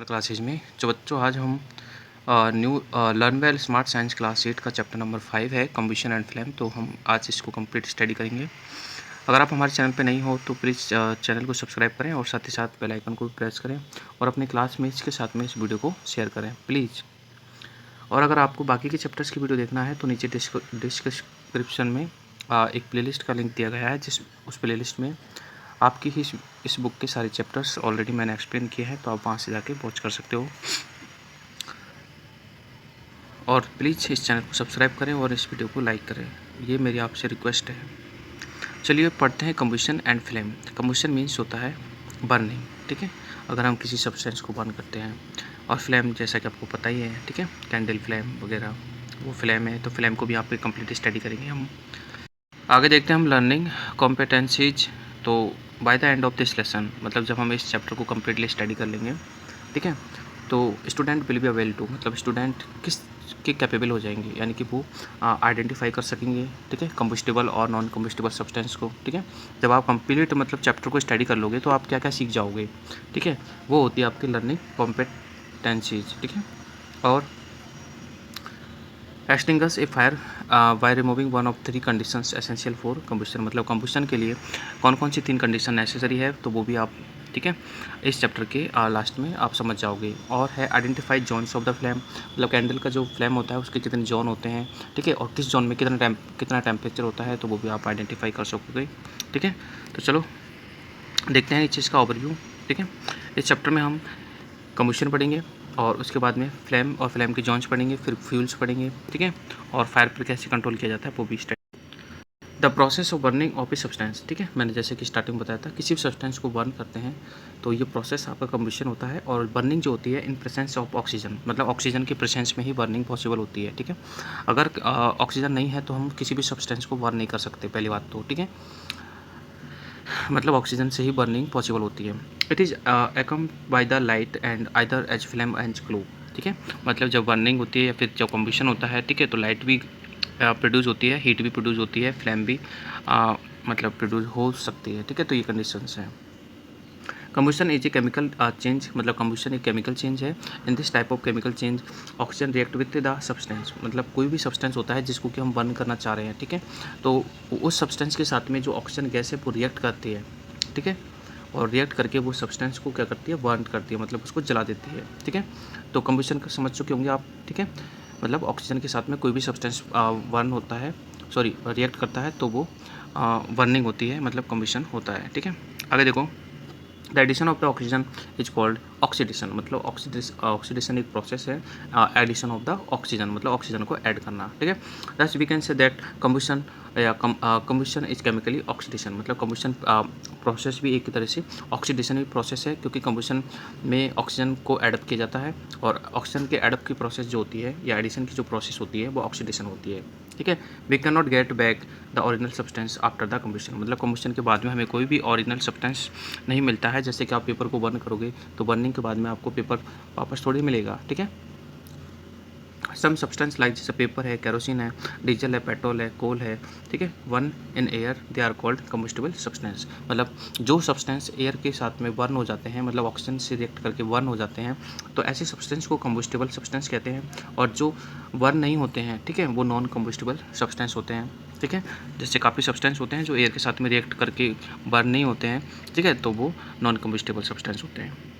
Classes में जो बच्चों आज हम new learn well smart science class 8 का चैप्टर नंबर 5 है कम्बशन एंड फ्लेम। तो हम आज इसको कंप्लीट स्टडी करेंगे। अगर आप हमारे चैनल पे नहीं हो तो प्लीज़ चैनल को सब्सक्राइब करें और साथ ही साथ बेल आइकन को भी प्रेस करें और अपने क्लासमेट्स के साथ में इस वीडियो को शेयर करें प्लीज़। और अगर आपको बाकी के चैप्टर्स की वीडियो देखना है तो नीचे डिस्क्रिप्शन में एक प्लेलिस्ट का लिंक दिया गया है, जिस उस प्लेलिस्ट में आपकी ही इस बुक के सारे चैप्टर्स ऑलरेडी मैंने एक्सप्लेन किए हैं, तो आप वहाँ से जाके वॉच कर सकते हो। और प्लीज़ इस चैनल को सब्सक्राइब करें और इस वीडियो को लाइक करें, ये मेरी आपसे रिक्वेस्ट है। चलिए पढ़ते हैं combustion and flame. Combustion means होता है बर्निंग, ठीक है, अगर हम किसी सब्सटेंस को बर्न करते हैं। और फ्लेम जैसा कि आपको पता ही है, ठीक है, कैंडल फ्लेम वगैरह वो फ्लेम है। तो फ्लेम को भी आप कंप्लीट स्टडी करेंगे हम। आगे देखते हैं हम लर्निंग कॉम्पिटेंसीज। तो by the end of this lesson, मतलब जब हम इस चैप्टर को कम्प्लीटली स्टडी कर लेंगे, ठीक है, तो student will be able to, मतलब स्टूडेंट किस के कैपेबल हो जाएंगे, यानी कि वो आइडेंटिफाई कर सकेंगे, ठीक है, कंबस्टिबल और नॉन कंबस्टिबल सब्सटेंस को। ठीक है, जब आप कंप्लीट मतलब चैप्टर को स्टडी कर लोगे तो आप क्या क्या सीख जाओगे, ठीक है, वो होती है आपकी लर्निंग कॉम्पिटेंसीज। ठीक है, और extinguish A fire by removing one of 3 conditions essential for combustion, मतलब कम्बशन के लिए कौन कौन सी 3 कंडीशन नेसेसरी है, तो वो भी आप, ठीक है, इस चैप्टर के लास्ट में आप समझ जाओगे। और है identify zones of the flame, मतलब कैंडल का जो फ्लेम होता है उसके कितने जोन होते हैं, ठीक है, और किस जोन में कितना टेम्परेचर होता है, तो वो भी आप आइडेंटिफाई कर सकोगे। ठीक है, तो चलो देखते हैं इस चीज़ का ओवरव्यू। ठीक है, इस चैप्टर में हम कम्बशन पढ़ेंगे और उसके बाद में फ्लेम और फ्लेम की जॉन्च पढ़ेंगे, फिर फ्यूल्स पढ़ेंगे, ठीक है, और फायर पर कैसे कंट्रोल किया जाता है वो भी start. The process of burning of a substance, ठीक है, मैंने जैसे कि स्टार्टिंग बताया था, किसी भी सब्सटेंस को बर्न करते हैं तो ये प्रोसेस आपका कम्बशन होता है। और बर्निंग जो होती है इन प्रेजेंस ऑफ ऑक्सीजन, मतलब ऑक्सीजन के प्रेजेंस में ही बर्निंग पॉसिबल होती है। ठीक है, अगर ऑक्सीजन नहीं है तो हम किसी भी सब्सटेंस को बर्न नहीं कर सकते, पहली बात तो, ठीक है, मतलब ऑक्सीजन से ही बर्निंग पॉसिबल होती है। इट इज़ एकम by the light and either as flame and glow, ठीक है, मतलब जब बर्निंग होती है या फिर जब कम्बशन होता है, ठीक है, तो लाइट भी प्रोड्यूस होती है, हीट भी प्रोड्यूस होती है, फ्लेम भी मतलब प्रोड्यूस हो सकती है। ठीक है, तो ये कंडीशंस हैं। Combustion is a chemical change, मतलब कम्बशन एक केमिकल चेंज है। In this type of chemical change oxygen react with the substance, मतलब कोई भी सब्सटेंस होता है जिसको कि हम बर्न करना चाह रहे हैं, ठीक है, तो उस सब्सटेंस के साथ में जो ऑक्सीजन गैस है वो रिएक्ट करती है, ठीक है, और रिएक्ट करके वो सब्सटेंस को क्या करती है, बर्न करती है, मतलब उसको जला देती है। ठीक है, तो कम्बशन का समझ चुके होंगे आप। ठीक है, मतलब ऑक्सीजन के साथ में कोई भी सब्सटेंस बर्न होता है, सॉरी रिएक्ट करता है, तो वो बर्निंग होती है, मतलब कम्बशन होता है। ठीक है, आगे देखो, the addition of the oxygen is called oxidation, मतलब ऑक्सीडेशन एक प्रोसेस है, एडिशन ऑफ द ऑक्सीजन मतलब ऑक्सीजन को ऐड करना। ठीक है, thus we can say that combustion या कम्बशन इज केमिकली ऑक्सीडेशन, मतलब कम्बशन प्रोसेस भी एक तरह से ऑक्सीडेशन भी प्रोसेस है, क्योंकि कम्बशन में ऑक्सीजन को एडअप किया जाता है, और ऑक्सीजन के एडअप की प्रोसेस जो होती है या एडिशन की जो प्रोसेस होती है वो ऑक्सीडेशन होती है। ठीक है, we can not get back the original substance after the combustion, मतलब कम्बशन के बाद में हमें कोई भी ओरिजिनल सब्सटेंस नहीं मिलता है। जैसे कि आप पेपर को बर्न करोगे तो बर्निंग के बाद में आपको पेपर वापस थोड़ी मिलेगा। ठीक है, सम सब्सटेंस लाइक जैसे पेपर है, केरोसिन है, डीजल है, पेट्रोल है, कोल है, ठीक है, one in air they are called combustible substance, मतलब जो सब्सटेंस एयर के साथ में बर्न हो जाते हैं, मतलब ऑक्सीजन से रिएक्ट करके बर्न हो जाते हैं, तो ऐसे सब्सटेंस को कम्बस्टिबल सब्सटेंस कहते हैं। और जो बर्न नहीं होते हैं, ठीक है, वो नॉन कम्बस्टिबल सब्सटेंस होते हैं। ठीक है, जैसे काफ़ी सब्सटेंस होते हैं जो एयर के साथ में रिएक्ट करके बर्न नहीं होते हैं, ठीक है, तो वो नॉन कम्बस्टिबल सब्सटेंस होते हैं।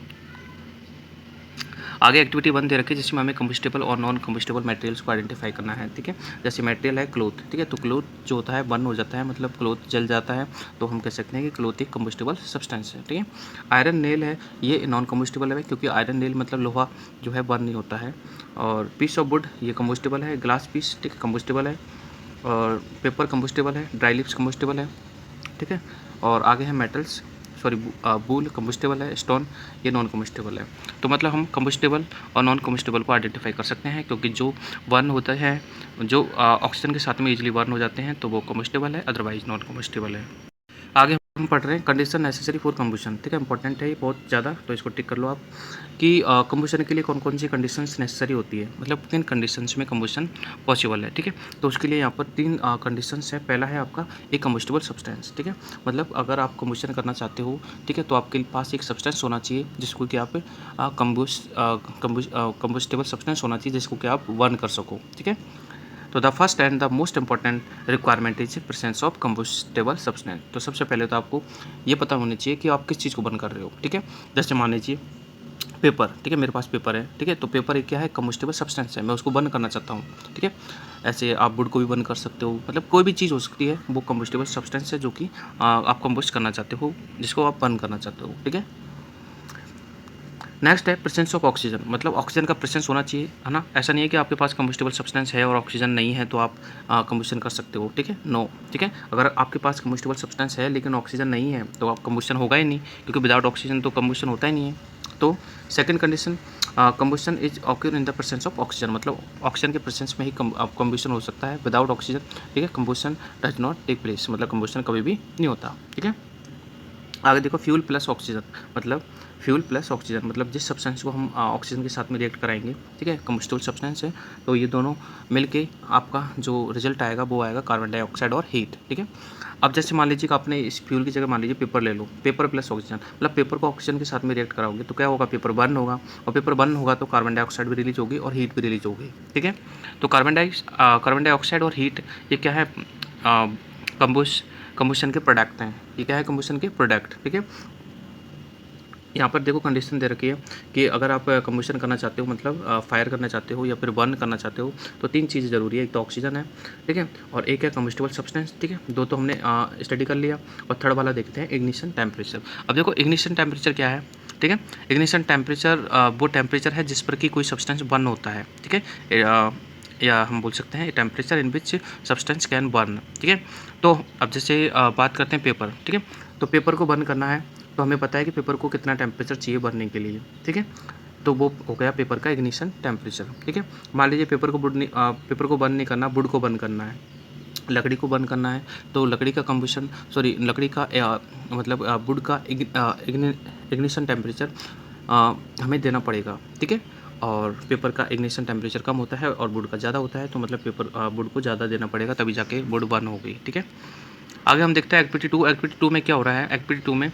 आगे एक्टिविटी 1 दे रखी है जिसमें हमें कम्बस्टिबल और नॉन कम्बस्टिबल मटेरियल्स को आइडेंटिफाई करना है। ठीक है, जैसे मटेरियल है क्लोथ, ठीक है, तो क्लोथ जो होता है बर्न हो जाता है, मतलब क्लोथ जल जाता है, तो हम कह सकते हैं कि क्लोथ एक कम्बस्टिबल सब्सटेंस है। ठीक है, आयरन नेल है, ये नॉन कम्बस्टिबल है, क्योंकि आयरन नेल मतलब लोहा जो है बर्न नहीं होता है। और पीस ऑफ वुड ये कम्बस्टिबल है, ग्लास पीस, ठीक है, कम्बस्टिबल है, और पेपर कम्बस्टिबल है, ड्राई लिप्स कम्बस्टिबल है। ठीक है, और आगे है मेटल्स, सॉरी बूल कम्बस्टिबल है, स्टोन ये नॉन कम्बस्टिबल है। तो मतलब हम कम्बस्टिबल और नॉन कम्बस्टिबल को आइडेंटिफाई कर सकते हैं, क्योंकि जो बर्न होता है, जो ऑक्सीजन के साथ में इजीली बर्न हो जाते हैं, तो वो कम्बस्टिबल है, अदरवाइज नॉन कम्बस्टिबल है। आगे हम पढ़ रहे हैं कंडीशन नेसेसरी फॉर कंबशन, ठीक है, इंपॉर्टेंट है ये बहुत ज़्यादा, तो इसको टिक कर लो आप कि कंबशन के लिए कौन कौन सी कंडीशंस नेसेसरी होती है, मतलब किन कंडीशंस में कंबशन पॉसिबल है, ठीक है। तो उसके लिए यहाँ पर 3 कंडीशंस हैं। पहला है आपका एक कंबस्टिबल सब्सटेंस, ठीक है, मतलब अगर आप कंबशन करना चाहते हो, ठीक है, तो आपके पास एक सब्सटेंस होना चाहिए जिसको कि आप कंबस्टिबल सब्सटेंस होना चाहिए जिसको कि आप बर्न कर सको, ठीक है। तो the first and the most important requirement is presence of combustible substance. तो सबसे पहले तो आपको ये पता होनी चाहिए कि आप किस चीज़ को बर्न कर रहे हो, ठीक है। जैसे मान लीजिए पेपर, ठीक है, मेरे पास पेपर है, ठीक है, तो पेपर एक क्या है, कंबस्टेबल सब्सटेंस है, मैं उसको बर्न करना चाहता हूँ, ठीक है। ऐसे आप वुड को भी बर्न कर सकते हो, मतलब कोई भी चीज़ हो सकती है, वो कंबस्टेबल सब्सटेंस है जो कि आप कंबस्ट करना चाहते हो, जिसको आप बर्न करना चाहते हो, ठीक है। नेक्स्ट है प्रेजेंस ऑफ ऑक्सीजन, मतलब ऑक्सीजन का प्रेजेंस होना चाहिए, है ना। ऐसा नहीं है कि आपके पास कंबस्टिबल सब्सटेंस है और ऑक्सीजन नहीं है तो आप कंबशन कर सकते हो, ठीक है, नो, ठीक है। अगर आपके पास कंबस्टिबल सब्सटेंस है लेकिन ऑक्सीजन नहीं है तो आप कंबशन होगा ही नहीं, क्योंकि विदाउट ऑक्सीजन तो कंबशन होता ही नहीं है। तो second condition, combustion is occur in the presence of oxygen, मतलब ऑक्सीजन के प्रेजेंस में ही कंबशन हो सकता है, विदाउट ऑक्सीजन, ठीक है, combustion does not take place, मतलब कंबशन कभी भी नहीं होता, ठीक है। आगे देखो फ्यूल प्लस ऑक्सीजन, मतलब फ्यूल प्लस ऑक्सीजन मतलब जिस सब्सटेंस को हम ऑक्सीजन के साथ में रिएक्ट कराएंगे, ठीक है, कंबस्टिबल सब्सटेंस है, तो ये दोनों मिलके आपका जो रिजल्ट आएगा वो आएगा कार्बन डाइऑक्साइड और हीट, ठीक है। अब जैसे मान लीजिए कि आपने इस फ्यूल की जगह मान लीजिए पेपर ले लो, पेपर प्लस ऑक्सीजन, मतलब पेपर को ऑक्सीजन के साथ में रिएक्ट कराओगे तो क्या होगा, पेपर बर्न होगा, और पेपर बर्न होगा तो कार्बन डाइऑक्साइड भी रिलीज होगी और हीट भी रिलीज होगी, ठीक है। तो कार्बन डाइऑक्साइड और हीट ये क्या है, कंबुश कंबशन के प्रोडक्ट हैं, ये क्या है, कंबशन के प्रोडक्ट, ठीक है। यहाँ पर देखो कंडीशन दे रखी है कि अगर आप कंबशन करना चाहते हो, मतलब फायर करना चाहते हो या फिर बर्न करना चाहते हो, तो 3 चीज़ें ज़रूरी है, एक तो ऑक्सीजन है, ठीक है, और एक है कंबस्टिबल सब्सटेंस, ठीक है, 2 तो हमने स्टडी कर लिया, और थर्ड वाला देखते हैं इग्निशन टेम्परेचर। अब देखो इग्निशन टेम्परेचर क्या है, ठीक है, इग्निशन टेम्परेचर वो टेम्परेचर है जिस पर कि कोई सब्सटेंस बर्न होता है, ठीक है, या हम बोल सकते हैं temperature in which substance can burn, ठीक है। तो अब जैसे बात करते हैं पेपर, ठीक है, तो पेपर को बर्न करना है तो हमें पता है कि पेपर को कितना टेम्परेचर चाहिए भरने के लिए, ठीक है, तो वो हो गया पेपर का इग्निशन टेम्परेचर, ठीक है। मान लीजिए पेपर को पेपर को बर्न नहीं करना, वुड को बर्न करना है, लकड़ी को बर्न करना है, तो लकड़ी का कंबशन लकड़ी का मतलब वुड का इग्निशन टेम्परेचर हमें देना पड़ेगा, ठीक है, और पेपर का इग्निशन टेम्परेचर कम होता है और वुड का ज़्यादा होता है, तो मतलब पेपर वुड को ज़्यादा देना पड़ेगा तभी जाके वुड बर्न होगी, ठीक है। आगे हम देखते हैं एक्टिविटी 2 में क्या हो रहा है। एक्टिविटी 2 में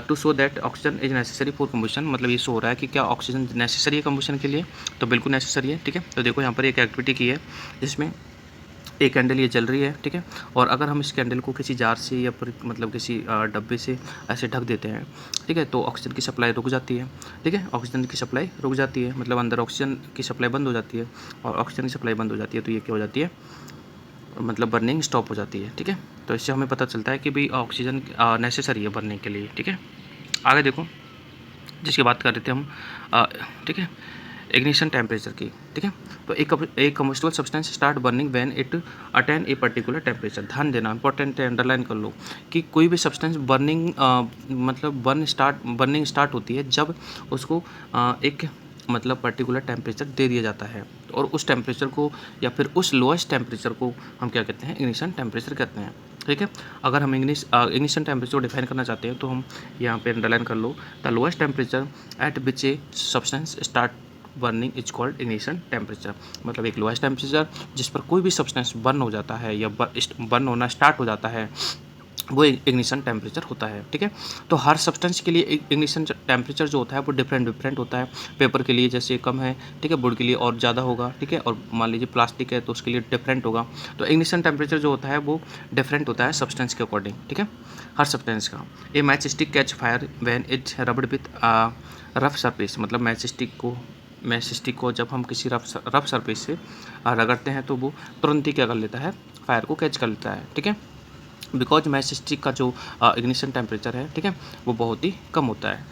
to show that oxygen is necessary for combustion, मतलब ये शो हो रहा है कि क्या ऑक्सीजन नेसेसरी है कंबशन के लिए, तो बिल्कुल नेसेसरी है, ठीक है। तो देखो यहाँ पर एक एक्टिविटी की है जिसमें एक कैंडल ये जल रही है, ठीक है, और अगर हम इस कैंडल को किसी जार से या फिर मतलब किसी डब्बे से ऐसे ढक देते हैं, ठीक है, तो ऑक्सीजन की सप्लाई रुक जाती है, ठीक है, ऑक्सीजन की सप्लाई रुक जाती है, मतलब अंदर ऑक्सीजन की सप्लाई बंद हो जाती है, और ऑक्सीजन की सप्लाई बंद हो जाती है तो ये क्या हो जाती है, मतलब बर्निंग स्टॉप हो जाती है, ठीक है। तो इससे हमें पता चलता है कि भाई ऑक्सीजन नेसेसरी है बर्निंग के लिए, ठीक है। आगे देखो जिसकी बात कर रहे थे हम, ठीक है, इग्निशन टेम्परेचर की, ठीक है। तो एक combustible substance start burning when it attain a particular temperature, ध्यान देना इंपॉर्टेंट है, अंडरलाइन कर लो कि कोई भी सब्सटेंस बर्निंग मतलब बर्निंग स्टार्ट होती है जब उसको एक मतलब पर्टिकुलर टेम्परेचर दे दिया जाता है, और उस टेम्परेचर को या फिर उस लोएस्ट टेम्परेचर को हम क्या कहते हैं, इग्निशन टेम्परेचर कहते हैं, ठीक है। अगर हम इग्निशन टेम्परेचर को डिफाइन करना चाहते हैं तो हम यहाँ पे अंडरलाइन कर लो, the lowest temperature at which a substance start burning is called ignition temperature, मतलब एक लोएस्ट टेम्परेचर जिस पर कोई भी सब्सटेंस बर्न हो जाता है या बर्न होना स्टार्ट हो जाता है वो इग्निशन टेम्परेचर होता है, ठीक है। तो हर सब्सटेंस के लिए इग्निशन टेम्परेचर जो होता है वो डिफरेंट होता है। पेपर के लिए जैसे कम है, ठीक है, वुड के लिए और ज़्यादा होगा, ठीक है, और मान लीजिए प्लास्टिक है तो उसके लिए डिफरेंट होगा। तो इग्निशन टेम्परेचर जो होता है वो डिफरेंट होता है सब्सटेंस के अकॉर्डिंग, ठीक है, हर सब्सटेंस का। A match stick catch fire when it rubbed with rough surface, मतलब मैच स्टिक को जब हम किसी रफ सरफेस से रगड़ते हैं तो वो तुरंत ही क्या कर लेता है, फायर को कैच कर लेता है, ठीक है, बिकॉज मैच स्टिक का जो इग्निशन टेम्परेचर है, ठीक है, वो बहुत ही कम होता है।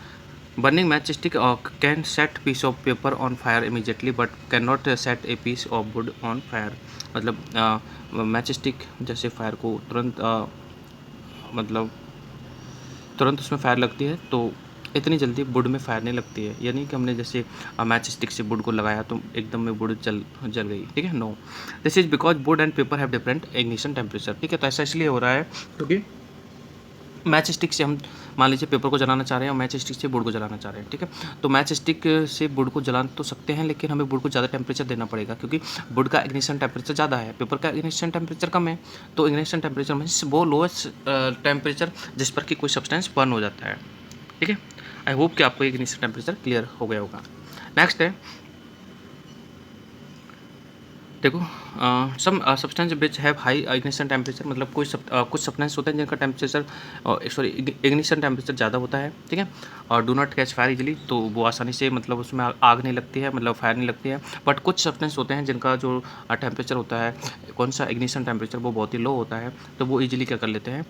Burning match stick can set piece of paper on fire immediately but can not set a piece of wood on fire, मतलब मैच स्टिक जैसे फायर को मतलब तुरंत उसमें फायर लगती है तो इतनी जल्दी वुड में फायर नहीं लगती है, यानी कि हमने जैसे मैच स्टिक से वुड को लगाया तो एकदम में वुड जल गई, ठीक है, no, this is because wood and paper have different ignition temperature, ठीक है। तो ऐसा इसलिए हो रहा है क्योंकि मैच स्टिक से हम मान लीजिए पेपर को जलाना चाह रहे हैं और मैच स्टिक से वुड को जलाना चाह रहे हैं, ठीक है। तो मैच स्टिक से वुड को जला तो सकते हैं, लेकिन हमें वुड को ज़्यादा टेम्परेचर देना पड़ेगा, क्योंकि वुड का इग्निशन टेम्परेचर ज़्यादा है, पेपर का इग्निशन टेम्परेचर कम है। तो इग्निशन टेम्परेचर में वो लोएस्ट टेम्परेचर जिस पर कि कोई सब्सटेंस बर्न हो जाता है, ठीक है। आई होप कि आपको इग्निशन टेम्परेचर क्लियर हो गया होगा। नेक्स्ट है, देखो some substance which have high ignition temperature, मतलब कुछ सब्सटेंस होते हैं जिनका टेम्परेचर सॉरी इग्निशन टेम्परेचर ज़्यादा होता है, ठीक है। और do not catch fire easily, तो वो आसानी से मतलब उसमें आग नहीं लगती है, मतलब फायर नहीं लगती है। बट कुछ सब्सटेंस होते हैं जिनका जो टेम्परेचर होता है, कौन सा इग्निशन टेम्परेचर वो बहुत ही लो होता है, तो वो ईजिली क्या कर लेते हैं,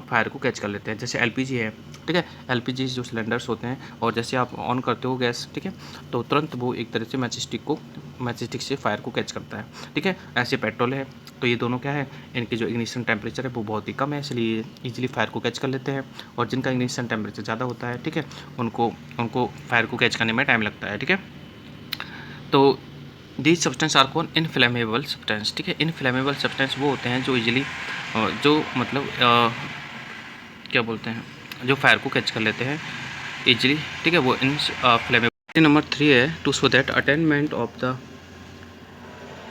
फायर को कैच कर लेते हैं। जैसे एलपीजी है, ठीक है। एलपीजी जो सिलेंडर्स होते हैं, और जैसे आप ऑन करते हो गैस, ठीक है, तो तुरंत वो एक तरह से मैच स्टिक से फायर को कैच करता है, ठीक है। ऐसे पेट्रोल है, तो ये दोनों क्या है, इनकी जो इग्निशन टेम्परेचर है वो बहुत ही कम है, इसलिए इजीली फायर को कैच कर लेते हैं। और जिनका इग्निशन टेम्परेचर ज़्यादा होता है, ठीक है, उनको उनको फायर को कैच करने में टाइम लगता है, ठीक है। तो दीज सब्सटेंस आर कौन इनफ्लेमेबल सब्सटेंस, ठीक है। इनफ्लेमेबल सब्सटेंस वो होते हैं जो इजीली जो मतलब क्या बोलते हैं, जो फायर को कैच कर लेते हैं इजीली, ठीक है, वो इनफ्लेमेबल। नंबर 3 है, to show that attainment of the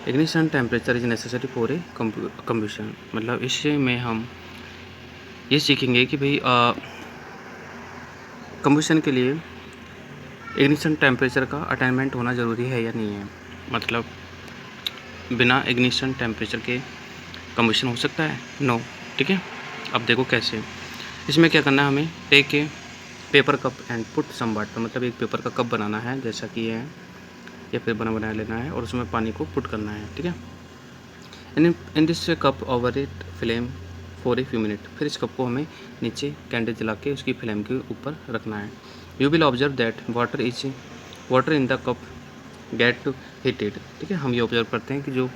ignition temperature is necessary for a combustion. मतलब इससे में हम ये सीखेंगे कि भाई कम्बशन के लिए इग्निशन टेम्परेचर का अटेनमेंट होना ज़रूरी है या नहीं है। मतलब बिना इग्निशन टेम्परेचर के कम्बशन हो सकता है? नो, ठीक है। अब देखो कैसे। इसमें क्या करना है, हमें take a paper cup and put some water, मतलब एक पेपर का कप बनाना है जैसा कि है, या फिर बना लेना है, और उसमें पानी को पुट करना है, ठीक है। In this cup over it flame for a few minute, फिर इस कप को हमें नीचे कैंडल जला के उसकी फ्लेम के ऊपर रखना है। You will observe that water in the cup get to heated, ठीक है। हम ये ऑब्जर्व करते हैं कि जो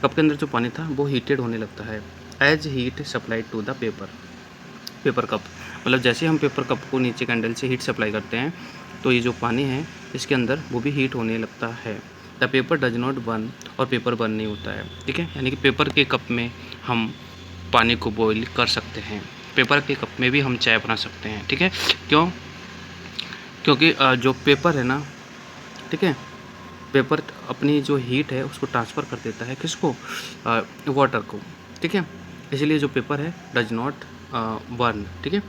कप के अंदर जो पानी था वो हीटेड होने लगता है as heat supplied to the paper cup. मतलब जैसे हम पेपर कप को नीचे कैंडल से हीट सप्लाई करते हैं, तो ये जो पानी है इसके अंदर वो भी हीट होने लगता है। The paper does not burn, और पेपर बर्न नहीं होता है, ठीक है। यानी कि पेपर के कप में हम पानी को बॉईल कर सकते हैं, पेपर के कप में भी हम चाय बना सकते हैं, ठीक है। क्यों? क्योंकि जो पेपर है ना, ठीक है, पेपर अपनी जो हीट है उसको ट्रांसफ़र कर देता है, किसको? वाटर को, ठीक है। इसलिए जो पेपर है डज नॉट बर्न, ठीक है।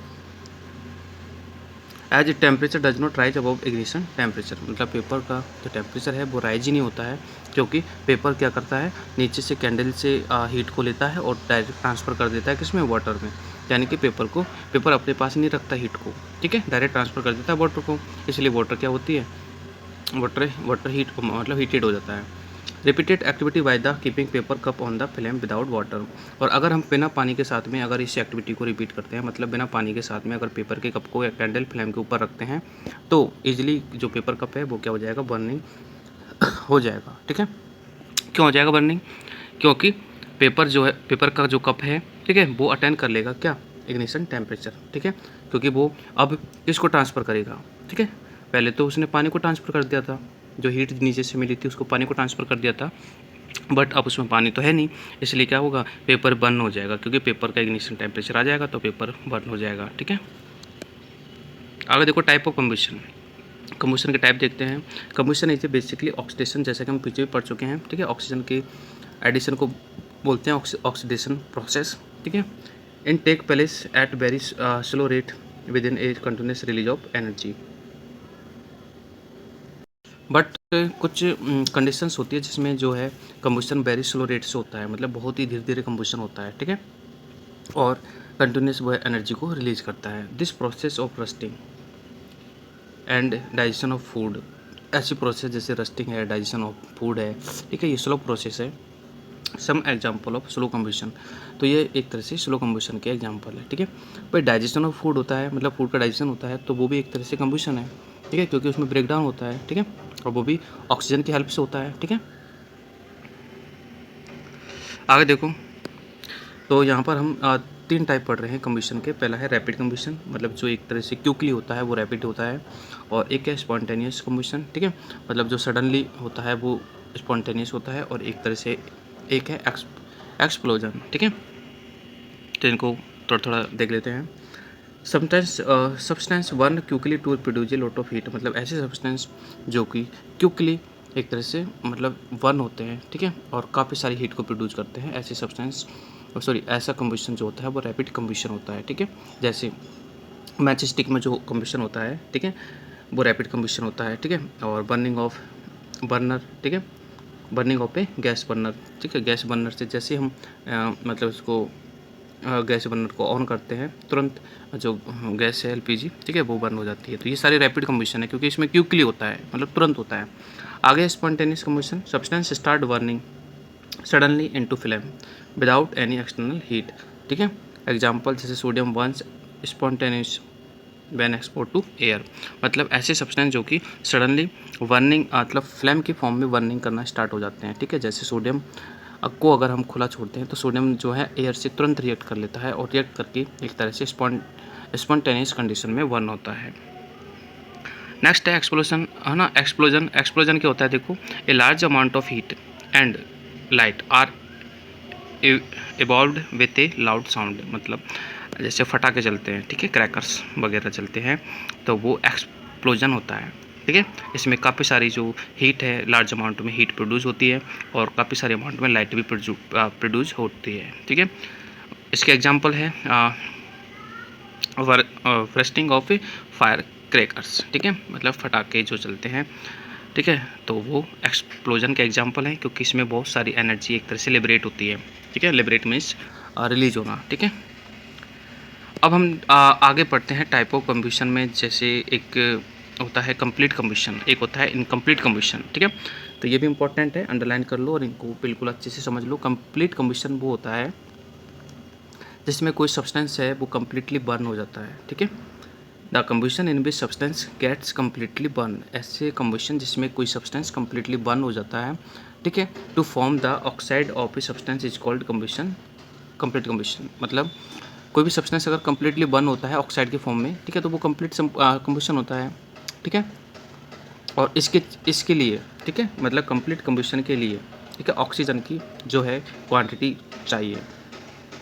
As temperature does not rise above ignition temperature, मतलब पेपर का जो टेम्परेचर है वो राइज ही नहीं होता है, क्योंकि पेपर क्या करता है, नीचे से कैंडल से हीट को लेता है और डायरेक्ट ट्रांसफ़र कर देता है किसमें? वाटर में। यानी कि पेपर अपने पास नहीं रखता हीट को, ठीक है, डायरेक्ट ट्रांसफ़र कर देता है वाटर को। इसलिए वाटर क्या होती है, वाटर हीट मतलब हीटेड हो जाता है। Repeated activity by the keeping paper cup on the flame without water, और अगर हम बिना पानी के साथ में अगर इस एक्टिविटी को रिपीट करते हैं, मतलब बिना पानी के साथ में अगर पेपर के कप को या कैंडल फ्लेम के ऊपर रखते हैं, तो ईजिली जो पेपर कप है वो क्या हो जाएगा, बर्निंग हो जाएगा, ठीक है। क्यों हो जाएगा बर्निंग? क्योंकि पेपर जो है, पेपर का जो कप है, ठीक है, वो अटेंड कर लेगा क्या, इग्निशन टेम्परेचर, ठीक है। क्योंकि वो अब किसको ट्रांसफ़र करेगा, ठीक है। पहले तो उसने पानी को ट्रांसफ़र कर दिया था, जो हीट नीचे से मिली थी उसको पानी को ट्रांसफ़र कर दिया था, बट अब उसमें पानी तो है नहीं, इसलिए क्या होगा, पेपर बर्न हो जाएगा, क्योंकि पेपर का इग्निशन टेम्परेचर आ जाएगा तो पेपर बर्न हो जाएगा, ठीक है। आगे देखो टाइप ऑफ कम्बशन। कम्बशन के टाइप देखते हैं। कम्बशन इज बेसिकली ऑक्सीडेशन, जैसे कि हम पीछे भी पढ़ चुके हैं, ठीक है। ऑक्सीजन के एडिशन को बोलते हैं ऑक्सीडेशन प्रोसेस, ठीक है। In take place at very slow rate within a continuous release of energy. But कुछ कंडीशंस होती है जिसमें जो है कम्बशन वेरी स्लो रेट से होता है, मतलब बहुत ही धीरे धीरे कम्बशन होता है, ठीक है, और कंटिन्यूस वो एनर्जी को रिलीज करता है। This process of rusting and digestion of food, ऐसी प्रोसेस जैसे रस्टिंग है, डाइजेशन ऑफ फूड है, ठीक है, ये स्लो प्रोसेस है। Some example of slow combustion, तो ये एक तरह से स्लो कम्बशन के एग्जाम्पल है, ठीक है। पर डाइजेशन ऑफ फूड होता है, मतलब फूड का डाइजेशन होता है, तो वो भी एक तरह से कम्बशन है, ठीक है, क्योंकि उसमें ब्रेक डाउन होता है, ठीक है, और वो भी ऑक्सीजन की हेल्प से होता है, ठीक है। आगे देखो, तो यहाँ पर हम 3 टाइप पढ़ रहे हैं कम्बशन के। पहला है रैपिड कम्बशन, मतलब जो एक तरह से क्विकली होता है वो रैपिड होता है, और एक है स्पॉन्टेनियस कम्बशन, ठीक है, मतलब जो सडनली होता है वो स्पॉन्टेनियस होता है, और एक तरह से एक है एक्सप्लोजन, ठीक है। तो इनको थोड़ा थोड़ा देख लेते हैं। Substance burn quickly to produce a lot of heat, मतलब ऐसे सब्सटेंस जो कि क्विकली एक तरह से मतलब बर्न होते हैं, ठीक है, और काफ़ी सारी हीट को प्रोड्यूस करते हैं। ऐसे सब्सटेंस ऐसा कंबशन जो होता है वो रैपिड कंबशन होता है, ठीक है। जैसे मैच स्टिक में जो कंबशन होता है, ठीक है, वो रैपिड कंबशन होता है, ठीक है। और बर्निंग ऑफ बर्नर, ठीक है, burning of A gas burner, ठीक है। गैस बर्नर से जैसे हम मतलब इसको गैस बर्नर को ऑन करते हैं, तुरंत जो गैस है एलपीजी, ठीक है, वो बर्न हो जाती है। तो ये सारी रैपिड कंबशन है क्योंकि इसमें क्विकली होता है, मतलब तुरंत होता है। आगे spontaneous combustion, substance start burning suddenly into flame without any external heat, ठीक है। एग्जांपल जैसे sodium burns spontaneous when export to air, मतलब ऐसे सब्सटेंस जो कि सडनली बर्निंग मतलब फ्लेम की फॉर्म में बर्निंग करना स्टार्ट हो जाते हैं, ठीक है। जैसे सोडियम को अगर हम खुला छोड़ते हैं तो सोडियम जो है एयर से तुरंत रिएक्ट कर लेता है और रिएक्ट करके एक तरह से स्पॉन्टेनियस कंडीशन में बर्न होता है। नेक्स्ट है एक्सप्लोजन, है ना। एक्सप्लोजन क्या होता है, देखो, a large amount of heat and light are evolved with a loud sound, मतलब जैसे फटाके चलते हैं, ठीक है, क्रैकर्स वगैरह चलते हैं, तो वो एक्सप्लोजन होता है, ठीक है। इसमें काफ़ी सारी जो हीट है, लार्ज अमाउंट में हीट प्रोड्यूस होती है और काफ़ी सारी अमाउंट में लाइट भी प्रोड्यूस होती है, ठीक है। इसके एग्जांपल है बर्स्टिंग ऑफ फायर क्रैकर्स, ठीक है, मतलब फटाके जो चलते हैं, ठीक है, तो वो एक्सप्लोजन के एग्जांपल हैं क्योंकि इसमें बहुत सारी एनर्जी एक तरह से लिबरेट होती है, ठीक है। लिबरेट मीन्स रिलीज होना, ठीक है। अब हम आगे पढ़ते हैं टाइप ऑफ कम्बशन में। जैसे एक होता है कंप्लीट कम्बशन, एक होता है इनकम्प्लीट कम्बशन, ठीक है। तो ये भी इंपॉर्टेंट है, अंडरलाइन कर लो और इनको बिल्कुल अच्छे से समझ लो। कंप्लीट कम्बशन वो होता है जिसमें कोई सब्सटेंस है वो कम्प्लीटली बर्न हो जाता है, ठीक है। The combustion in which substance gets completely burn, ऐसे कम्बशन जिसमें कोई सब्सटेंस कम्प्लीटली बर्न हो जाता है, ठीक है, to form the oxide of a substance is called combustion, complete combustion. मतलब कोई भी सब्सटेंस अगर कम्प्लीटली बर्न होता है ऑक्साइड के फॉर्म में, ठीक है, तो वो कंप्लीट कम्बशन होता है, ठीक है। और इसके लिए, ठीक है, मतलब कंप्लीट कम्बशन के लिए, ठीक है, ऑक्सीजन की जो है क्वांटिटी चाहिए,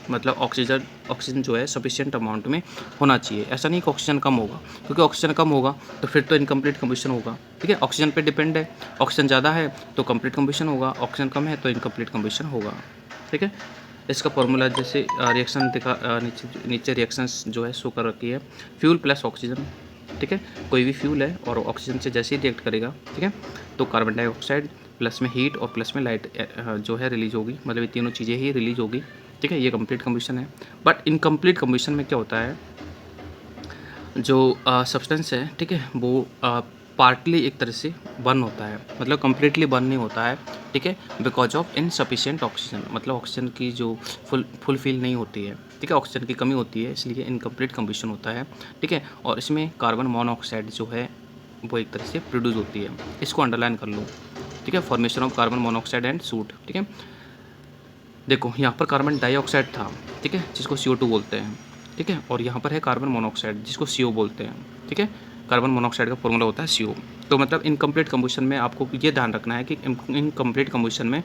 मतलब ऑक्सीजन जो है सफिशिएंट अमाउंट में होना चाहिए। ऐसा नहीं कि ऑक्सीजन कम होगा, क्योंकि ऑक्सीजन कम होगा तो फिर तो इनकम्प्लीट कम्बशन होगा, ठीक है। ऑक्सीजन पे डिपेंड है, ऑक्सीजन ज़्यादा है तो कंप्लीट कम्बशन होगा, ऑक्सीजन कम है तो इनकम्प्लीट कम्बशन होगा, ठीक है। इसका फॉर्मूला जैसे रिएक्शन दिखा, नीचे रिएक्शंस जो है शो कर रखी है। फ्यूल प्लस ऑक्सीजन, ठीक है, कोई भी फ्यूल है और ऑक्सीजन से जैसे ही रिएक्ट करेगा, ठीक है, तो कार्बन डाइऑक्साइड प्लस में हीट और प्लस में लाइट जो है रिलीज होगी, मतलब ये तीनों चीज़ें ही रिलीज होगी, ठीक है। ये कंप्लीट कम्बशन है। बट इनकम्प्लीट कम्बशन में क्या होता है, जो सब्सटेंस है, ठीक है, वो पार्टली एक तरह से बर्न होता है, मतलब कम्प्लीटली बर्न नहीं होता है, ठीक है, बिकॉज ऑफ इनसफिशिएंट ऑक्सीजन, मतलब ऑक्सीजन की जो फुलफिल नहीं होती है, ठीक है, ऑक्सीजन की कमी होती है, इसलिए इनकम्प्लीट कम्बशन होता है, ठीक है। और इसमें कार्बन मोनोऑक्साइड जो है वो एक तरह से प्रोड्यूस होती है, इसको अंडरलाइन कर लो, ठीक है। Formation of carbon monoxide and suit, ठीक है। देखो यहाँ पर कार्बन डाइऑक्साइड था, ठीक है, जिसको CO2 बोलते हैं, ठीक है, और यहाँ पर है कार्बन मोनोऑक्साइड जिसको CO बोलते हैं, ठीक है। कार्बन मोनोऑक्साइड का फॉर्मूला होता है CO। तो मतलब इनकम्प्लीट कम्बशन में आपको ये ध्यान रखना है कि इनकम्प्लीट कम्बशन में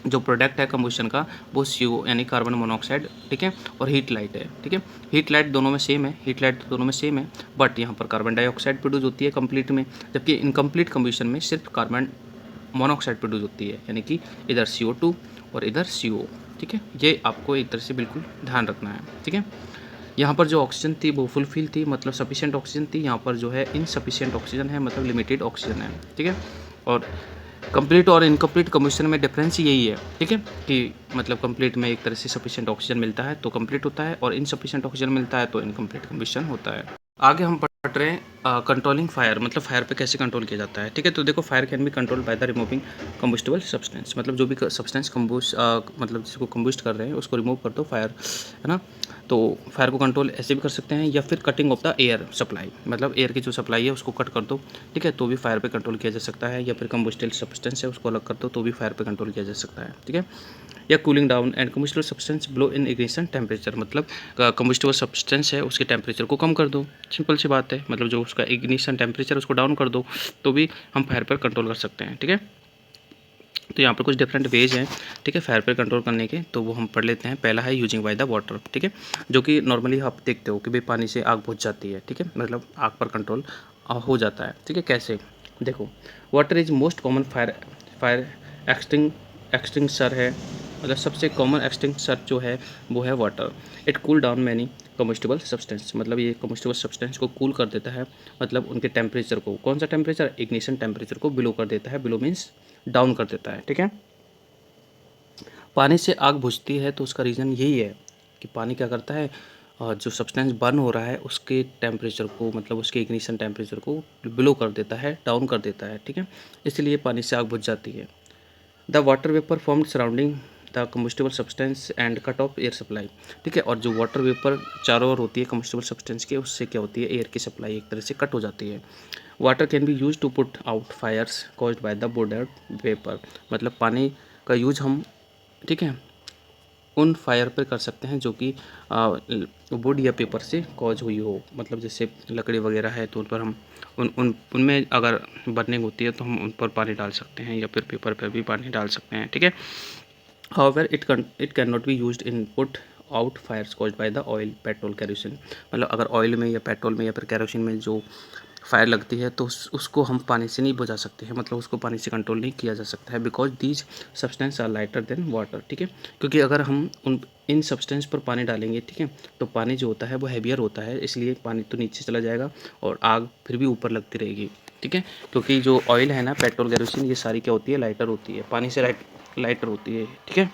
जो प्रोडक्ट है कम्बशन का वो CO यानी कार्बन मोनोऑक्साइड, ठीक है, और हीट लाइट है, ठीक है। हीट लाइट दोनों में सेम है, हीट लाइट दोनों में सेम है, बट यहाँ पर कार्बन डाइऑक्साइड प्रोड्यूस होती है कंप्लीट में, जबकि इनकम्प्लीट कम्बशन में सिर्फ कार्बन मोनोऑक्साइड प्रोड्यूस होती है, यानी कि इधर CO2 और इधर CO, ठीक है। ये आपको एक तरह से बिल्कुल ध्यान रखना है, ठीक है। यहाँ पर जो ऑक्सीजन थी वो फुलफिल थी, मतलब सफिशिएंट ऑक्सीजन थी, यहाँ पर जो है इनसफिशिएंट ऑक्सीजन है, मतलब लिमिटेड ऑक्सीजन है, ठीक है। और कंप्लीट और इनकम्प्लीट कम्बशन में डिफरेंस यही है, ठीक है, कि मतलब कंप्लीट में एक तरह से सफिशिएंट ऑक्सीजन मिलता है तो कंप्लीट होता है, और इनसफिशिएंट ऑक्सीजन मिलता है तो इनकम्प्लीट कम्बशन होता है। आगे हम पढ़ रहे हैं कंट्रोलिंग फायर, मतलब फायर पे कैसे कंट्रोल किया जाता है, ठीक है। तो देखो, fire can be control by the removing combustible substance, मतलब जो भी सब्सटेंस मतलब जिसको कंबस्ट कर रहे हैं उसको रिमूव कर दो, फायर, है ना। तो फायर को कंट्रोल ऐसे भी कर सकते हैं, या फिर cutting of the air supply, मतलब एयर की जो सप्लाई है उसको कट कर दो, ठीक है, तो भी फायर पे कंट्रोल किया जा सकता है। या फिर कंबस्टिबल सब्सटेंस है उसको अलग कर दो तो भी फायर पे कंट्रोल किया जा सकता है, ठीक है। या cooling down and combustible substance blow in ignition temperature, मतलब कंबस्टिबल सब्सटेंस है उसके टेम्परेचर को कम कर दो, सिंपल सी बात है, मतलब जो उसका इग्निशन टेम्परेचर उसको डाउन कर दो तो भी हम फायर पर कंट्रोल कर सकते हैं, ठीक है। तो यहाँ पर कुछ डिफरेंट वेज हैं, ठीक है, फायर पर कंट्रोल करने के, तो वो हम पढ़ लेते हैं। पहला है यूजिंग बाय द वाटर, ठीक है, जो कि नॉर्मली आप देखते हो कि भाई पानी से आग बुझ जाती है, ठीक है, मतलब आग पर कंट्रोल हो जाता है, ठीक है। कैसे, देखो, water is most common fire fire extinguisher है, मतलब सबसे कॉमन एक्सटिंग्विशर जो है वो है water. It cool down many combustible substance, मतलब ये कम्बस्टिबल सब्सटेंस को कूल कर देता है, मतलब उनके टेम्परेचर को, कौन सा टेम्परेचर, इग्निशन टेम्परेचर को बिलो कर देता है, बिलो मीन्स डाउन कर देता है, ठीक है। पानी से आग बुझती है तो उसका रीज़न यही है कि पानी क्या करता है, जो सब्सटेंस बर्न हो रहा है उसके टेम्परेचर को, मतलब उसके इग्निशन टेम्परेचर को बिलो कर देता है, डाउन कर देता है, ठीक है, इसलिए पानी से आग बुझ जाती है। The water vapour formed surrounding the combustible substance and cut off air supply, ठीक है, और जो वाटर वेपर चारों ओर होती है कम्बस्टिबल सब्सटेंस के, उससे क्या होती है, एयर की सप्लाई एक तरह से कट हो जाती है। Water can be use to put out fires caused by the border vapour, मतलब पानी का यूज हम, ठीक है, उन फायर पर कर सकते हैं जो कि वुड या पेपर से कॉज हुई हो, मतलब जैसे लकड़ी वगैरह है तो उन पर हम उनमें अगर बर्निंग होती है तो हम उन पर पानी डाल सकते हैं, या फिर पेपर पर भी पानी डाल सकते हैं, ठीक है। However it can not be used in put out fires caused by the oil, petrol, kerosene, मतलब अगर ऑयल में या पेट्रोल में या फिर केरोसिन में जो फायर लगती है तो उसको हम पानी से नहीं बुझा सकते हैं, मतलब उसको पानी से कंट्रोल नहीं किया जा सकता है, because these substance are lighter than water, ठीक है, क्योंकि अगर हम इन सब्सटेंस पर पानी डालेंगे, ठीक है, तो पानी जो होता है वो हैवियर होता है, इसलिए पानी तो नीचे चला जाएगा और आग फिर भी ऊपर लगती रहेगी, ठीक है, क्योंकि जो ऑयल है ना, पेट्रोल, केरोसिन, ये सारी क्या होती है, लाइटर होती है, पानी से लाइटर होती है, ठीक है।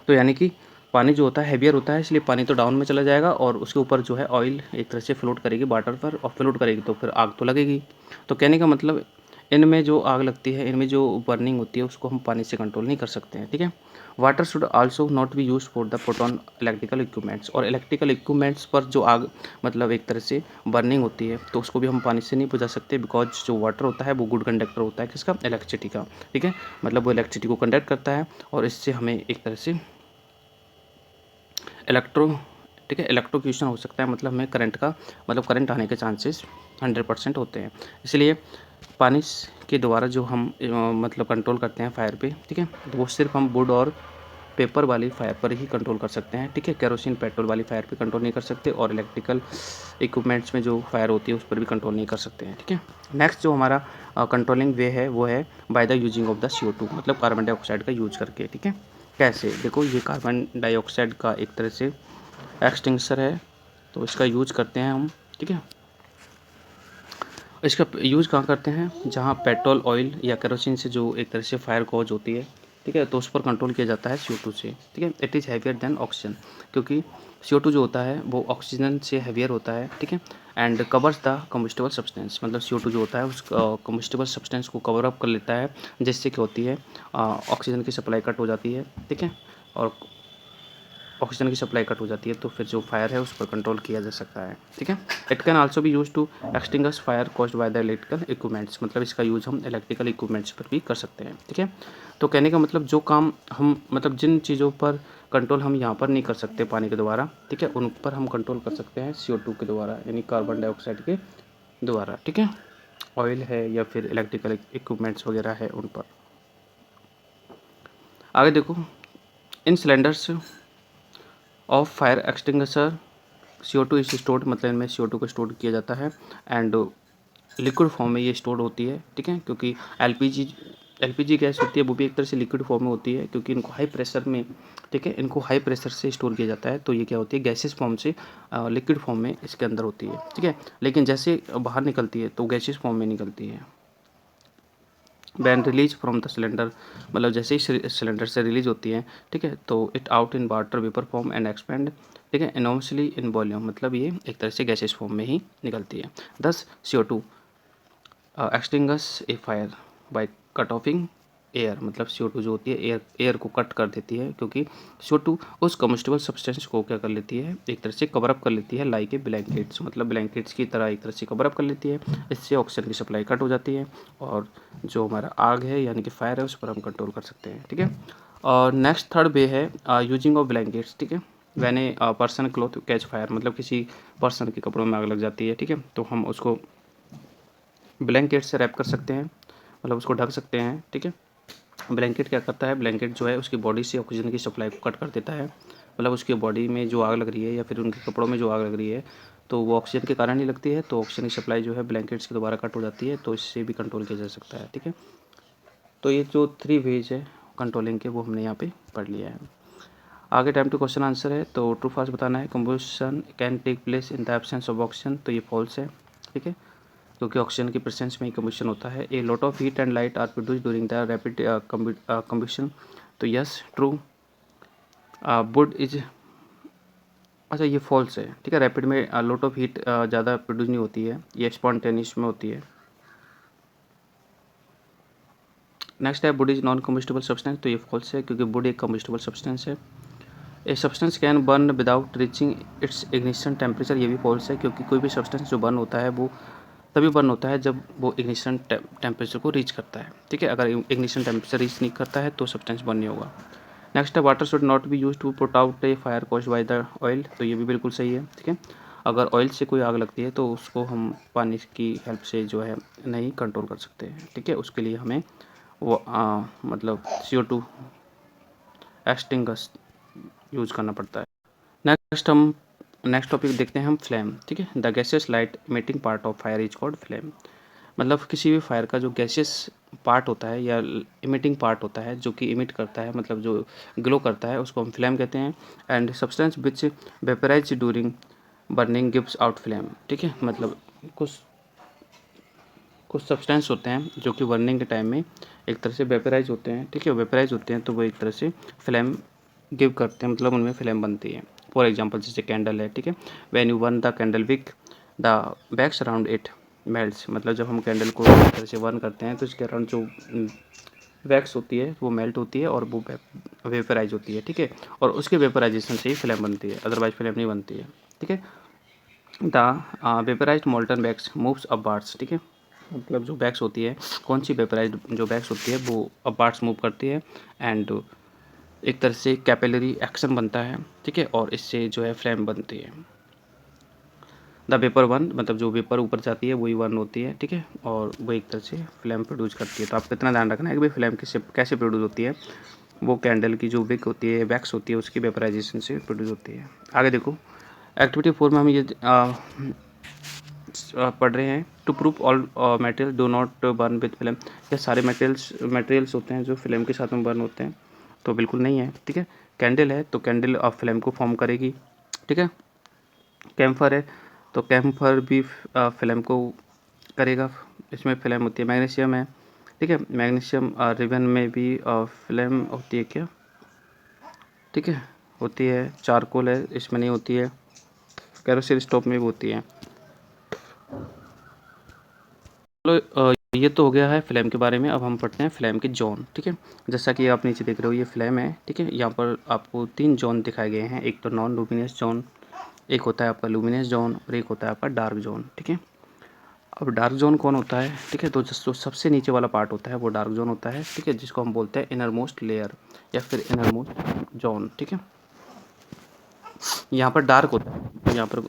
तो यानी कि पानी जो होता है हैवियर होता है, इसलिए पानी तो डाउन में चला जाएगा और उसके ऊपर जो है ऑयल एक तरह से फ्लोट करेगी वाटर पर, और फ्लोट करेगी तो फिर आग तो लगेगी। तो कहने का मतलब, इनमें जो आग लगती है, इनमें जो बर्निंग होती है, उसको हम पानी से कंट्रोल नहीं कर सकते हैं, ठीक है। Water should also not be use for the put on electrical equipments, और इलेक्ट्रिकल इक्विपमेंट्स पर जो आग, मतलब एक तरह से बर्निंग होती है, तो उसको भी हम पानी से नहीं बुझा सकते, बिकॉज जो वाटर होता है वो गुड कंडक्टर होता है, किसका, इलेक्ट्रिसिटी का, ठीक है, मतलब वो इलेक्ट्रिसिटी को कंडक्ट करता है और इससे हमें एक तरह से इलेक्ट्रो ठीक है, इलेक्ट्रोक्यूशन हो सकता है, मतलब हमें करंट का, मतलब करंट आने के चांसेस 100% होते हैं, इसलिए पानी के द्वारा जो हम मतलब कंट्रोल करते हैं फायर पे, ठीक है, तो वो सिर्फ हम वुड और पेपर वाली फायर पर ही कंट्रोल कर सकते हैं, ठीक है, केरोसिन, पेट्रोल वाली फायर पे कंट्रोल नहीं कर सकते, और इलेक्ट्रिकल इक्विपमेंट्स में जो फायर होती है उस पर भी कंट्रोल नहीं कर सकते हैं, ठीक है। नेक्स्ट जो हमारा कंट्रोलिंग वे है वो है by the using of the CO2, मतलब कार्बन डाइऑक्साइड का यूज करके, ठीक है। कैसे, देखो, ये कार्बन डाइऑक्साइड का एक तरह से एक्सटिंग्विशर है, तो इसका यूज करते हैं हम, ठीक है। इसका यूज़ कहाँ करते हैं, जहाँ पेट्रोल, ऑयल या केरोसिन से जो एक तरह से फायर कॉज होती है, ठीक है, तो उस पर कंट्रोल किया जाता है CO2 से, ठीक है। It is heavier than oxygen, क्योंकि CO2 जो होता है वो ऑक्सीजन से हैवियर होता है, ठीक है, and covers the combustible substance, मतलब CO2 जो होता है उस कम्बस्टिबल सब्सटेंस को कवर अप कर लेता है, जिससे क्या होती है, ऑक्सीजन की सप्लाई कट हो जाती है, ठीक है, और ऑक्सीजन की सप्लाई कट हो जाती है तो फिर जो फायर है उस पर कंट्रोल किया जा सकता है, ठीक है। It can also be use to extinguish fire caused by the electrical equipments, मतलब इसका यूज़ हम इलेक्ट्रिकल इक्विपमेंट्स पर भी कर सकते हैं, ठीक है। तो कहने का मतलब, जो काम हम, मतलब जिन चीज़ों पर कंट्रोल हम यहाँ पर नहीं कर सकते पानी के द्वारा, ठीक है, उन पर हम कंट्रोल कर सकते हैं CO2 के द्वारा, यानी कार्बन डाइऑक्साइड के द्वारा, ठीक है। ऑयल है या फिर इलेक्ट्रिकल इक्विपमेंट्स वगैरह है उन पर। आगे देखो, in cylinders of fire extinguisher CO2 is stored, मतलब इनमें CO2 को स्टोर किया जाता है, एंड लिक्विड फॉर्म में ये स्टोर होती है, ठीक है, क्योंकि एलपीजी गैस होती है वो भी एक तरह से लिक्विड फॉर्म में होती है, क्योंकि इनको हाई प्रेशर में, ठीक है, इनको हाई प्रेशर से स्टोर किया जाता है, तो ये क्या होती है, गैसेस फॉर्म से लिक्विड फॉर्म में इसके अंदर होती है, ठीक है, लेकिन जैसे बाहर निकलती है तो गैसेस फॉर्म में निकलती है। When release from the cylinder, मतलब जैसे ही सिलेंडर से रिलीज होती है, ठीक है, तो it out in water vapour form and expand, ठीक है, इनॉर्मसली इन वॉल्यूम, मतलब ये एक तरह से गैसेस फॉर्म में ही निकलती है। दस CO2 एक्सटिंग्विश ए फायर बाय कट ऑफिंग एयर, मतलब CO2 जो होती है एयर को कट कर देती है, क्योंकि CO2 उस कम्बस्टिबल सब्सटेंस को क्या कर लेती है, एक तरह से कवर अप कर लेती है, लाइक ए ब्लैंकेट्स, मतलब ब्लैंकेट्स की तरह एक तरह से कवर अप कर लेती है, इससे ऑक्सीजन की सप्लाई कट हो जाती है और जो हमारा आग है यानी कि फायर है उस पर हम कंट्रोल कर सकते हैं, ठीक है। और नेक्स्ट थर्ड वे है यूजिंग ऑफ ब्लैंकेट्स, ठीक है। When a person cloth catch fire, मतलब किसी पर्सन के कपड़ों में आग लग जाती है, ठीक है, तो हम उसको ब्लैंकेट से रैप कर सकते हैं, मतलब उसको ढक सकते हैं, ठीक है। ब्लैंकेट क्या करता है, ब्लैंकेट जो है उसकी बॉडी से ऑक्सीजन की सप्लाई को कट कर देता है। मतलब उसकी बॉडी में जो आग लग रही है या फिर उनके कपड़ों में जो आग लग रही है तो वो ऑक्सीजन के कारण ही लगती है, तो ऑक्सीजन की सप्लाई जो है ब्लैंकेट से दोबारा कट हो जाती है, तो इससे भी कंट्रोल किया जा सकता है, ठीक है। तो ये जो 3 वेज है कंट्रोलिंग के वो हमने यहाँ पे पढ़ लिया है। आगे टाइम टू क्वेश्चन आंसर है, तो ट्रू फास्ट बताना है। Combustion can take place in the absence of oxygen, तो ये फॉल्स है, ठीक है, क्योंकि ऑक्सीजन की प्रेजेंस में ही कंबशन होता है। A lot of heat and light are produce during the rapid combustion, तो यस ट्रू। वुड इज, अच्छा ये फॉल्स है, ठीक है। रैपिड में लॉट ऑफ हीट ज़्यादा प्रोड्यूस नहीं होती है, ये स्पॉन्टेनियस में होती है। नेक्स्ट है would is non combustible substance, तो ये फॉल्स है क्योंकि वुड एक कम्बस्टिबल सब्सटेंस है। A substance can burn without reaching it's ignition temperature, ये भी फॉल्स है क्योंकि कोई भी सब्सटेंस जो बर्न होता है वो तभी बर्न होता है जब वो इग्निशन टेम्परेचर को रीच करता है, ठीक है। अगर इग्निशन टेम्परेचर रीच नहीं करता है तो सब्सटेंस बर्न नहीं होगा। नेक्स्ट है water should not be use to put out a fire caused by the oil, तो ये भी बिल्कुल सही है, ठीक है। अगर ऑयल से कोई आग लगती है तो उसको हम पानी की हेल्प से जो है नहीं कंट्रोल कर सकते हैं, ठीक है। उसके लिए हमें वो मतलब CO2 एक्सटिंगस यूज करना पड़ता है। नेक्स्ट टॉपिक देखते हैं हम फ्लेम, ठीक है। The gases light emitting part of fire is called flame, मतलब किसी भी फायर का जो गैसेस पार्ट होता है या इमिटिंग पार्ट होता है जो कि इमिट करता है, मतलब जो ग्लो करता है, उसको हम फ्लेम कहते हैं। And substance which vaporise during burning gives out flame, ठीक है। मतलब कुछ कुछ सब्सटेंस होते हैं जो कि बर्निंग के टाइम में एक तरह से वेपराइज होते हैं, ठीक है। वेपराइज होते हैं तो वो एक तरह से फ्लेम गिव करते हैं, मतलब उनमें फ्लेम बनती है। फॉर एग्जांपल जैसे कैंडल है, ठीक है। When you burn the candle wick the wax around it melts, मतलब जब हम कैंडल को एक तरह से बर्न करते हैं तो इसके अराउंड जो वैक्स होती है वो मेल्ट होती है और वो वेपराइज होती है, ठीक है। और उसके वेपराइजेशन से ही फ्लेम बनती है, अदरवाइज फ्लेम नहीं बनती है, ठीक है। The vaporized molten wax moves upwards, ठीक है। मतलब जो वैक्स होती है, कौन सी वेपराइज्ड जो वैक्स होती है वो अपवार्ड्स मूव करती है एंड एक तरह से कैपिलरी एक्शन बनता है, ठीक है। और इससे जो है फ्लेम बनती है। द वेपर वन, मतलब जो वेपर ऊपर जाती है वही वन होती है, ठीक है। और वो एक तरह से फ्लेम प्रोड्यूस करती है। तो आपको इतना ध्यान रखना है कि भाई फ्लेम कैसे प्रोड्यूस होती है। वो कैंडल की जो विक होती है, वैक्स होती है, उसकी वेपराइजेशन से प्रोड्यूस होती है। आगे देखो एक्टिविटी 4 में हम ये पढ़ रहे हैं। To prove all material do not burn with flame, ये सारे मटेरियल्स होते हैं जो फ्लेम के साथ में बर्न होते हैं, तो बिल्कुल नहीं है, ठीक है। कैंडल है तो कैंडल फ्लेम को फॉर्म करेगी, ठीक है। कैम्फर है तो कैम्फर भी फ्लेम को करेगा, इसमें फ्लेम होती है। मैग्नीशियम है, ठीक है। मैग्नीशियम रिबन में भी फ्लेम होती है क्या, ठीक है, होती है। चारकोल है, इसमें नहीं होती है। कैरोसिन स्टोव में भी होती है। चलो ये तो हो गया है फ्लेम के बारे में। अब हम पढ़ते हैं फ्लेम के जोन, ठीक है। जैसा कि आप नीचे देख रहे हो ये फ्लेम है, ठीक है। यहाँ पर आपको 3 जोन दिखाए गए हैं, एक तो नॉन लुमिनियस जोन, एक होता है आपका लुमिनियस जोन और एक होता है आपका डार्क जोन, ठीक है। अब डार्क जोन कौन होता है, ठीक है, तो जो सबसे नीचे वाला पार्ट होता है वो डार्क जोन होता है, ठीक है, जिसको हम बोलते हैं इनर मोस्ट लेयर या फिर इनर मोस्ट जोन, ठीक है। यहाँ पर डार्क होता है, यहाँ पर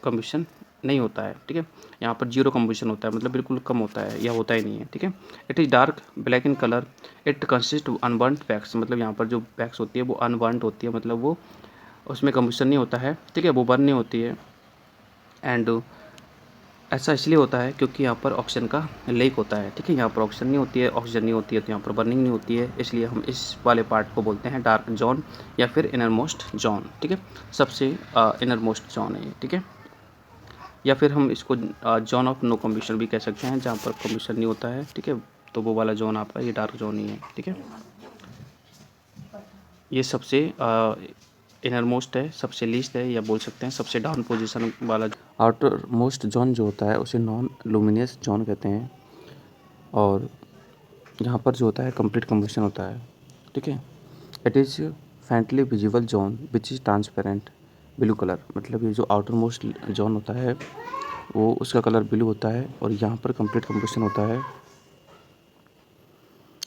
कम्बशन नहीं होता है, ठीक है। यहाँ पर जीरो कम्बशन होता है, मतलब बिल्कुल कम होता है या होता ही नहीं है, ठीक है। It is dark black in colour, it consist unburned wax, मतलब यहाँ पर जो वैक्स होती है वो अनबर्नड होती है, मतलब वो उसमें कम्बशन नहीं होता है, ठीक है, वो बर्न नहीं होती है। एंड ऐसा इसलिए होता है क्योंकि यहाँ पर ऑक्सीजन का लीक होता है, ठीक है। यहाँ पर ऑक्सीजन नहीं होती है, ऑक्सीजन नहीं होती है तो यहाँ पर बर्निंग नहीं होती है, इसलिए हम इस वाले पार्ट को बोलते हैं डार्क जोन या फिर इनर मोस्ट जोन, ठीक है। सबसे इनर मोस्ट जोन है ये, ठीक है। या फिर हम इसको जोन ऑफ नो कम्बशन भी कह सकते हैं, जहाँ पर कम्बशन नहीं होता है, ठीक है। तो वो वाला जोन आपका ये डार्क जोन ही है, ठीक है। ये सबसे इनर मोस्ट है, सबसे लीस्ट है, या बोल सकते हैं सबसे डाउन पोजीशन वाला। आउटर मोस्ट जोन जो होता है उसे नॉन लुमिनियस जोन कहते हैं, और यहाँ पर जो होता है कंप्लीट कम्बशन होता है, ठीक है। It is faintly visible zone which is transparent blue colour, मतलब ये जो आउटर मोस्ट जोन होता है वो उसका कलर ब्लू होता है और यहाँ पर कंप्लीट कम्बशन होता है।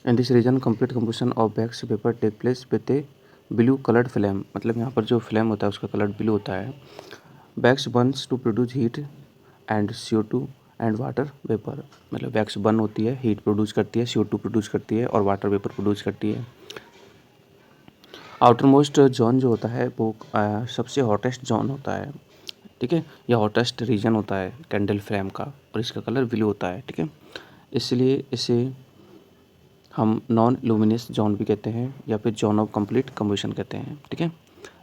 In this region complete combustion of wax paper take place with a blue coloured flame, मतलब यहाँ पर जो फ्लेम होता है उसका कलर ब्लू होता है। Wax burns to produce heat and CO2 and water vapour, मतलब वैक्स बर्न होती है, हीट प्रोड्यूस करती है, CO2 प्रोड्यूस करती है और वाटर वेपर प्रोड्यूस करती है। आउटर मोस्ट जोन जो होता है वो सबसे हॉटेस्ट जोन होता है, ठीक है, या हॉटेस्ट रीजन होता है कैंडल फ्लेम का, और इसका कलर ब्लू होता है, ठीक है। इसलिए इसे हम नॉन लुमिनस जोन भी कहते हैं या फिर जोन ऑफ कंप्लीट कम्बशन कहते हैं, ठीक है,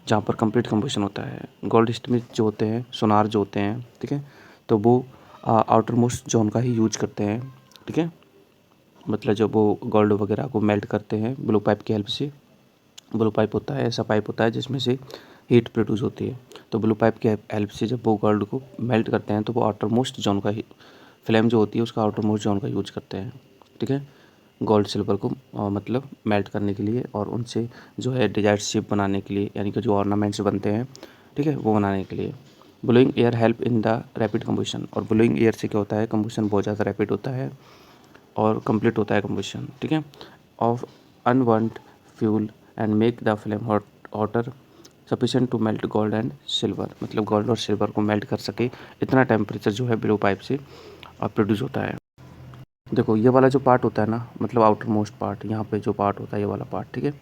जहाँ पर कंप्लीट कम्बशन होता है। गोल्ड स्मिथ जो होते हैं, सोनार जो होते हैं, ठीक है, तो वो आउटर मोस्ट जोन का ही यूज करते हैं, ठीक है, मतलब जब वो गोल्ड वगैरह को मेल्ट करते हैं ब्लो पाइप की हेल्प से। ब्लो पाइप होता है, ऐसा पाइप होता है जिसमें से हीट प्रोड्यूस होती है, तो ब्लो पाइप की हेल्प से जब वो गोल्ड को मेल्ट करते हैं तो वो आउटर मोस्ट जोन का ही फ्लेम जो होती है उसका आउटर मोस्ट जोन का यूज करते हैं, ठीक है, गोल्ड सिल्वर को मतलब मेल्ट करने के लिए और उनसे जो है डिजायर्ड शेप बनाने के लिए, यानी कि जो ऑर्नामेंट्स बनते हैं, ठीक है, वो बनाने के लिए। Blowing air help in the rapid combustion, और ब्लोइंग एयर से क्या होता है, कम्बशन बहुत ज़्यादा रैपिड होता है और कंप्लीट होता है कम्बशन, ठीक है, of unwant fuel and make the flame hotter sufficient to melt gold and silver, मतलब गोल्ड और सिल्वर को मेल्ट कर सके इतना टेम्परेचर जो है ब्लो पाइप से प्रोड्यूस होता है। देखो ये वाला जो पार्ट होता है ना, मतलब आउटर मोस्ट पार्ट, यहाँ पे जो पार्ट होता है ये वाला पार्ट, ठीक है,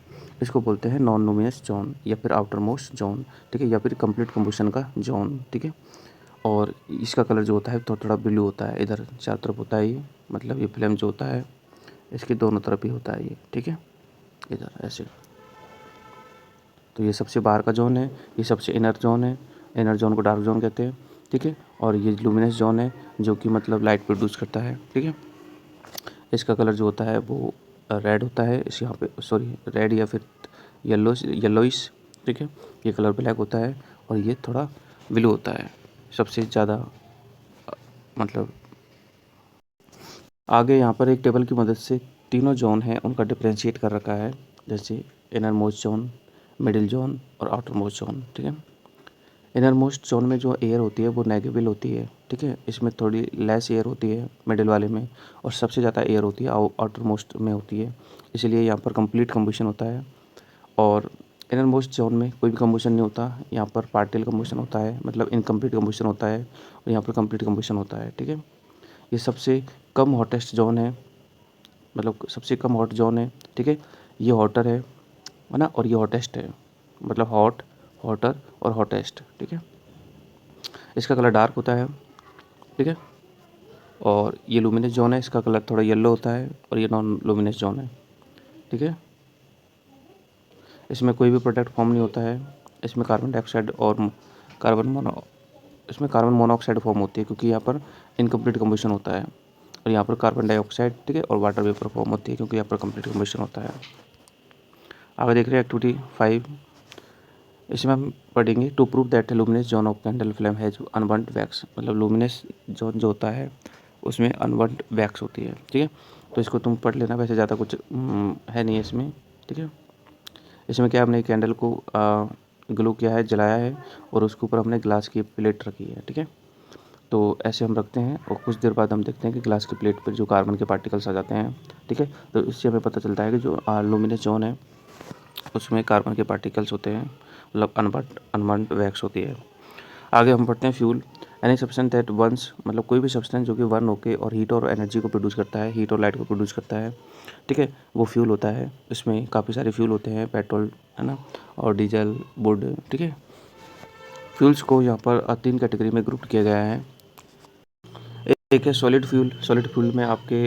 इसको बोलते हैं नॉन लुमिनस जोन या फिर आउटर मोस्ट जोन, ठीक है, या फिर कंप्लीट कम्बशन का जोन, ठीक है। और इसका कलर जो होता है थोड़ा थोड़ा ब्लू होता है, इधर चारों तरफ होता है ये, मतलब ये फ्लेम जो होता है इसके दोनों तरफ ही होता है ये, ठीक है, इधर ऐसे। तो ये सबसे बाहर का जोन है, ये सबसे इनर जोन है, इनर जोन को डार्क जोन कहते हैं, ठीक है, और ये लुमिनस जोन है जो कि मतलब लाइट प्रोड्यूस करता है, ठीक है। इसका कलर जो होता है वो रेड होता है, इस यहाँ पे सॉरी रेड या फिर येलोइश, ठीक है, ये कलर ब्लैक होता है और ये थोड़ा ब्लू होता है सबसे ज़्यादा, मतलब। आगे यहाँ पर एक टेबल की मदद से तीनों जोन हैं उनका डिफ्रेंशिएट कर रखा है, जैसे inner most zone, middle zone और आउटर मोस्ट जोन, ठीक है। इनर मोस्ट जोन में जो एयर होती है वो नेगेटिव होती है, ठीक है, इसमें थोड़ी लेस एयर होती है मिडिल वाले में, और सबसे ज़्यादा एयर होती है आउटर मोस्ट में होती है, इसलिए यहाँ पर कंप्लीट कम्बशन होता है। और इनर मोस्ट जोन में कोई भी कम्बशन नहीं होता, यहाँ पर पार्टिकल कम्बशन होता है, मतलब इनकम्प्लीट कम्बशन होता है, और यहाँ पर कंप्लीट कम्बशन होता है, ठीक है। ये सबसे कम हॉटेस्ट जोन है, मतलब सबसे कम हॉट जोन है, ठीक है, ये हॉटर है ना, और ये हॉटेस्ट है, मतलब हॉट, हॉटर और हॉटेस्ट, ठीक है। इसका कलर डार्क होता है, ठीक है, और ये लुमिनस जोन है, इसका कलर थोड़ा येलो होता है, और ये नॉन लुमिनस जोन है, ठीक है। इसमें कोई भी प्रोडक्ट फॉर्म नहीं होता है, इसमें कार्बन डाइऑक्साइड और कार्बन मोनो इसमें कार्बन मोनोऑक्साइड फॉर्म होती है, क्योंकि यहाँ पर इनकम्प्लीट कम्बशन होता है, और यहाँ पर कार्बन डाइऑक्साइड, ठीक है, और वाटर वेपर फॉर्म होती है, क्योंकि यहाँ पर कंप्लीट कम्बशन होता है। आगे देख रहे हैं एक्टिविटी 5, इसमें हम पढ़ेंगे to prove that luminous zone of candle flame has unburned wax, मतलब लुमिनस जोन जो होता है उसमें अनबर्न्ड वैक्स होती है, ठीक है। तो इसको तुम पढ़ लेना, वैसे ज़्यादा कुछ है नहीं इसमें, ठीक है। इसमें क्या हमने कैंडल को ग्लो किया है, जलाया है, और उसके ऊपर हमने ग्लास की प्लेट रखी है, ठीक है। तो ऐसे हम रखते हैं और कुछ देर बाद हम देखते हैं कि ग्लास की प्लेट पर जो कार्बन के पार्टिकल्स आ जाते हैं, ठीक है। तो इससे हमें पता चलता है कि जो लुमिनस जोन है उसमें कार्बन के पार्टिकल्स होते हैं, मतलब अनबर्न्ड वैक्स होती है। आगे हम पढ़ते हैं fuel, any substance that once, मतलब कोई भी सब्सटेंस जो कि बर्न होकर और हीट और एनर्जी को प्रोड्यूस करता है, हीट और लाइट को प्रोड्यूस करता है, ठीक है, वो फ्यूल होता है। इसमें काफ़ी सारे फ्यूल होते हैं, पेट्रोल है ना, और डीजल, वुड, ठीक है। फ्यूल्स को यहाँ पर 3 कैटेगरी में ग्रुप किया गया है। एक है सॉलिड फ्यूल, सॉलिड फ्यूल में आपके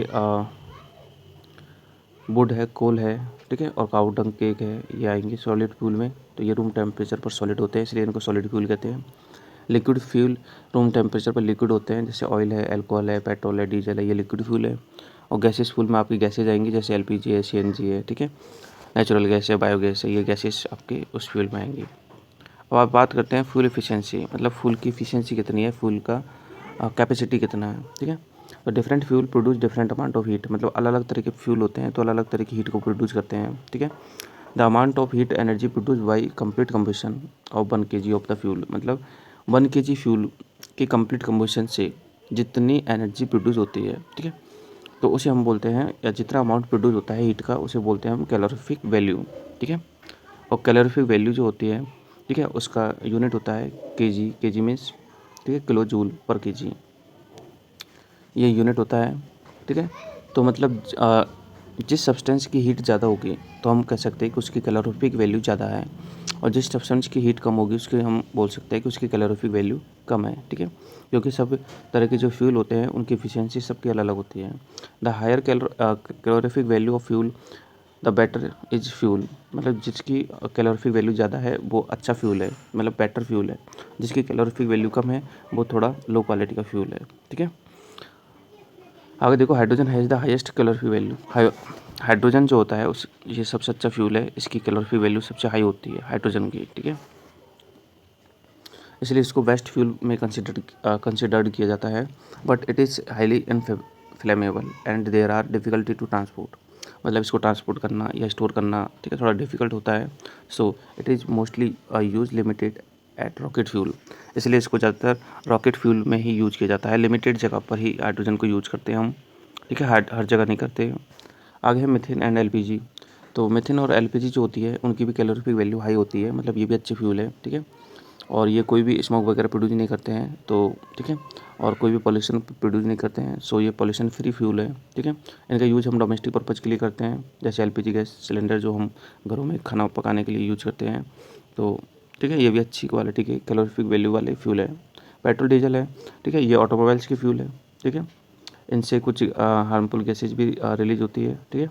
वुड है, कोल है, ठीक है, और काऊ डंग केक है, ये आएंगे सॉलिड फ्यूल में। तो ये रूम टेम्परेचर पर सॉलिड होते हैं, इसलिए इनको सॉलिड फ्यूल कहते हैं। लिक्विड फ्यूल रूम टेम्परेचर पर लिक्विड होते हैं, जैसे ऑयल है, अल्कोहल है, पेट्रोल है, डीजल है, ये लिक्विड फ्यूल है। और गैसेस फ्यूल में आपकी गैसेज आएंगी, जैसे एलपीजी है, सीएनजी है, ठीक है, नेचुरल गैस है, बायोगैस है, ये गैसेस आपके उस फ्यूल में आएंगी। अब आप बात करते हैं फ्यूल एफिशिएंसी, मतलब फ्यूल की एफिशिएंसी कितनी है, फ्यूल का कैपेसिटी कितना है, ठीक है। तो different fuel produce different amount of heat, मतलब अलग अलग तरह के फ्यूल होते हैं तो अलग अलग तरह की हीट को प्रोड्यूस करते हैं, ठीक है। The amount of heat energy produce by complete combustion of 1 kg of the fuel, मतलब 1 kg फ्यूल के कंप्लीट कम्बशन से जितनी एनर्जी प्रोड्यूस होती है, ठीक है, तो उसे हम बोलते हैं, या जितना अमाउंट प्रोड्यूस होता है हीट का उसे बोलते हैं हम कैलोरीफिक वैल्यू, ठीक है। और कैलोरीफिक वैल्यू जो होती है, ठीक है, उसका यूनिट होता है केजी, केजी मीन्स, ठीक है, किलो जूल पर केजी। ये यूनिट होता है, ठीक है। तो मतलब जिस सब्सटेंस की हीट ज़्यादा होगी तो हम कह सकते हैं कि उसकी कैलोरीफिक वैल्यू ज़्यादा है, और जिस सब्सटेंस की हीट कम होगी उसकी हम बोल सकते हैं कि उसकी कैलोरीफिक वैल्यू कम है, ठीक है। क्योंकि सब तरह के जो फ्यूल होते हैं उनकी एफिशिएंसी सबकी अलग अलग होती है। The higher calorific value of fuel the better is fuel, मतलब जिसकी कैलोरीफिक वैल्यू ज़्यादा है वो अच्छा फ्यूल है, मतलब बेटर फ्यूल है। जिसकी कैलोरीफिक वैल्यू कम है वो थोड़ा लो क्वालिटी का फ्यूल है, ठीक है। आगे देखो, hydrogen has the highest calorific value. Hydrogen जो होता है उस ये सबसे अच्छा फ्यूल है, इसकी कैलोरीफिक वैल्यू सबसे हाई होती है हाइड्रोजन की, ठीक है। इसलिए इसको बेस्ट फ्यूल में कंसिडर्ड किया जाता है, but it is highly inflammable and there are difficulty to transport, मतलब इसको ट्रांसपोर्ट करना या स्टोर करना, ठीक है, थोड़ा डिफ़िकल्ट होता है। So it is mostly use limited at rocket fuel, इसलिए इसको ज़्यादातर रॉकेट फ्यूल में ही यूज किया जाता है। लिमिटेड जगह पर ही हाइड्रोजन को यूज करते हैं हम, ठीक है, हर जगह नहीं करते। आगे है मीथेन एंड एलपीजी। तो मीथेन और एलपीजी जो होती है उनकी भी कैलोरीफिक वैल्यू हाई होती है, मतलब ये भी अच्छे फ्यूल है, ठीक है। और ये कोई भी स्मोक वगैरह प्रोड्यूस नहीं करते हैं, तो ठीक है, और कोई भी पॉल्यूशन प्रोड्यूस नहीं करते हैं। सो ये पॉल्यूशन फ्री फ्यूल है, ठीक है। इनका यूज़ हम डोमेस्टिक पर्पज़ के लिए करते हैं, जैसे एलपीजी गैस सिलेंडर जो हम घरों में खाना पकाने के लिए यूज करते हैं। तो ठीक है, ये भी अच्छी क्वालिटी के कैलोरीफिक वैल्यू वाले फ्यूल है। पेट्रोल डीजल है, ठीक है, ये ऑटोमोबाइल्स की फ्यूल है, ठीक है। इनसे कुछ हार्मफुल गैसेज भी रिलीज होती है, ठीक है।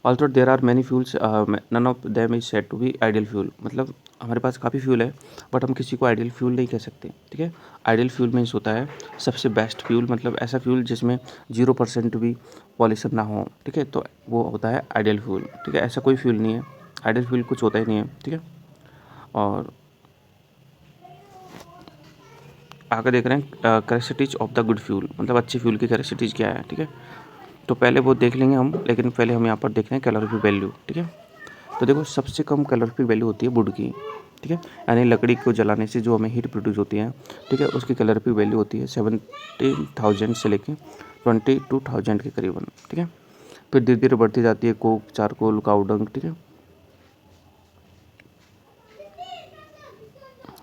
Also there are many fuels, none of them is said to be ideal fuel, मतलब हमारे पास काफ़ी फ्यूल है बट हम किसी को आइडियल फ्यूल नहीं कह सकते, ठीक है। आइडियल फ्यूल मीन्स होता है सबसे बेस्ट फ्यूल, मतलब ऐसा फ्यूल जिसमें 0% भी पॉल्यूशन ना हो, ठीक है, तो वो होता है आइडियल फ्यूल, ठीक है। ऐसा कोई फ्यूल नहीं है, आइडियल फ्यूल कुछ होता ही नहीं है, ठीक है। और आगे देख रहे हैं characteristics of the good fuel, मतलब अच्छी फ्यूल की कैरेक्टरिस्टिक्स क्या है, ठीक है। तो पहले वो देख लेंगे हम, लेकिन पहले हम यहाँ पर देख रहे हैं कैलोरीफिक वैल्यू, ठीक है। तो देखो, सबसे कम कैलोरीफिक वैल्यू होती है वुड की, ठीक है, यानी लकड़ी को जलाने से जो हमें हीट प्रोड्यूस होती है, ठीक है, उसकी कैलोरीफिक वैल्यू होती है 17,000 से लेके 22,000 के करीबन, ठीक है। फिर धीरे धीरे बढ़ती जाती है कोक, चारकोल, काउडंग, ठीक है।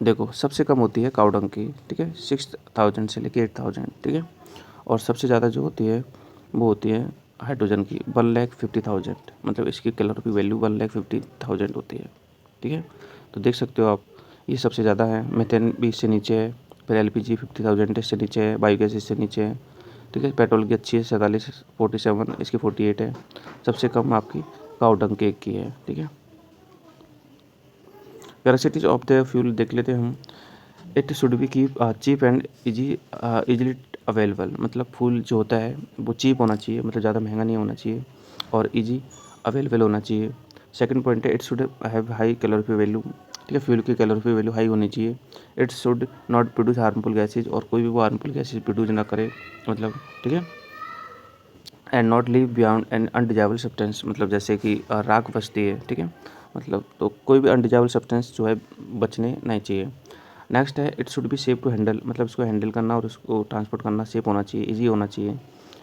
देखो, सबसे कम होती है काउडंग की, ठीक है, 6,000 से लेके 8,000, ठीक है। और सबसे ज़्यादा जो होती है वो होती है हाइड्रोजन की, 1,50,000, मतलब इसकी कैलोरीफिक वैल्यू 1,50,000 होती है, ठीक है। तो देख सकते हो आप, ये सबसे ज़्यादा है। मीथेन भी इससे नीचे है, फिर एलपीजी 50,000 इससे नीचे है, बायोगैस इससे नीचे है, ठीक है। पेट्रोल की अच्छी है 47, इसकी 48 है। सबसे कम आपकी काउडंग केक की है, ठीक है। कैपेसिटीज ऑफ द फ्यूल देख लेते हैं हम। It should be keep cheap and easily available, मतलब फ्यूल जो होता है वो चीप होना चाहिए, मतलब ज़्यादा महंगा नहीं होना चाहिए, और इजी अवेलेबल होना चाहिए। सेकंड पॉइंट है, it should have high calorific value, ठीक है, फ्यूल की कैलोरीफिक वैल्यू हाई होनी चाहिए। It should not produce harmful gases, और कोई भी वो हार्मफुल गैसेज प्रोड्यूस ना करे, मतलब, ठीक है। And not leave beyond an undesirable substance, मतलब जैसे कि राख बचती है, ठीक है, मतलब तो कोई भी अनडिजाइबल सब्सटेंस जो है बचने नहीं चाहिए। नेक्स्ट है, it should be safe to handle, मतलब इसको हैंडल करना और उसको ट्रांसपोर्ट करना सेफ होना चाहिए, इजी होना चाहिए।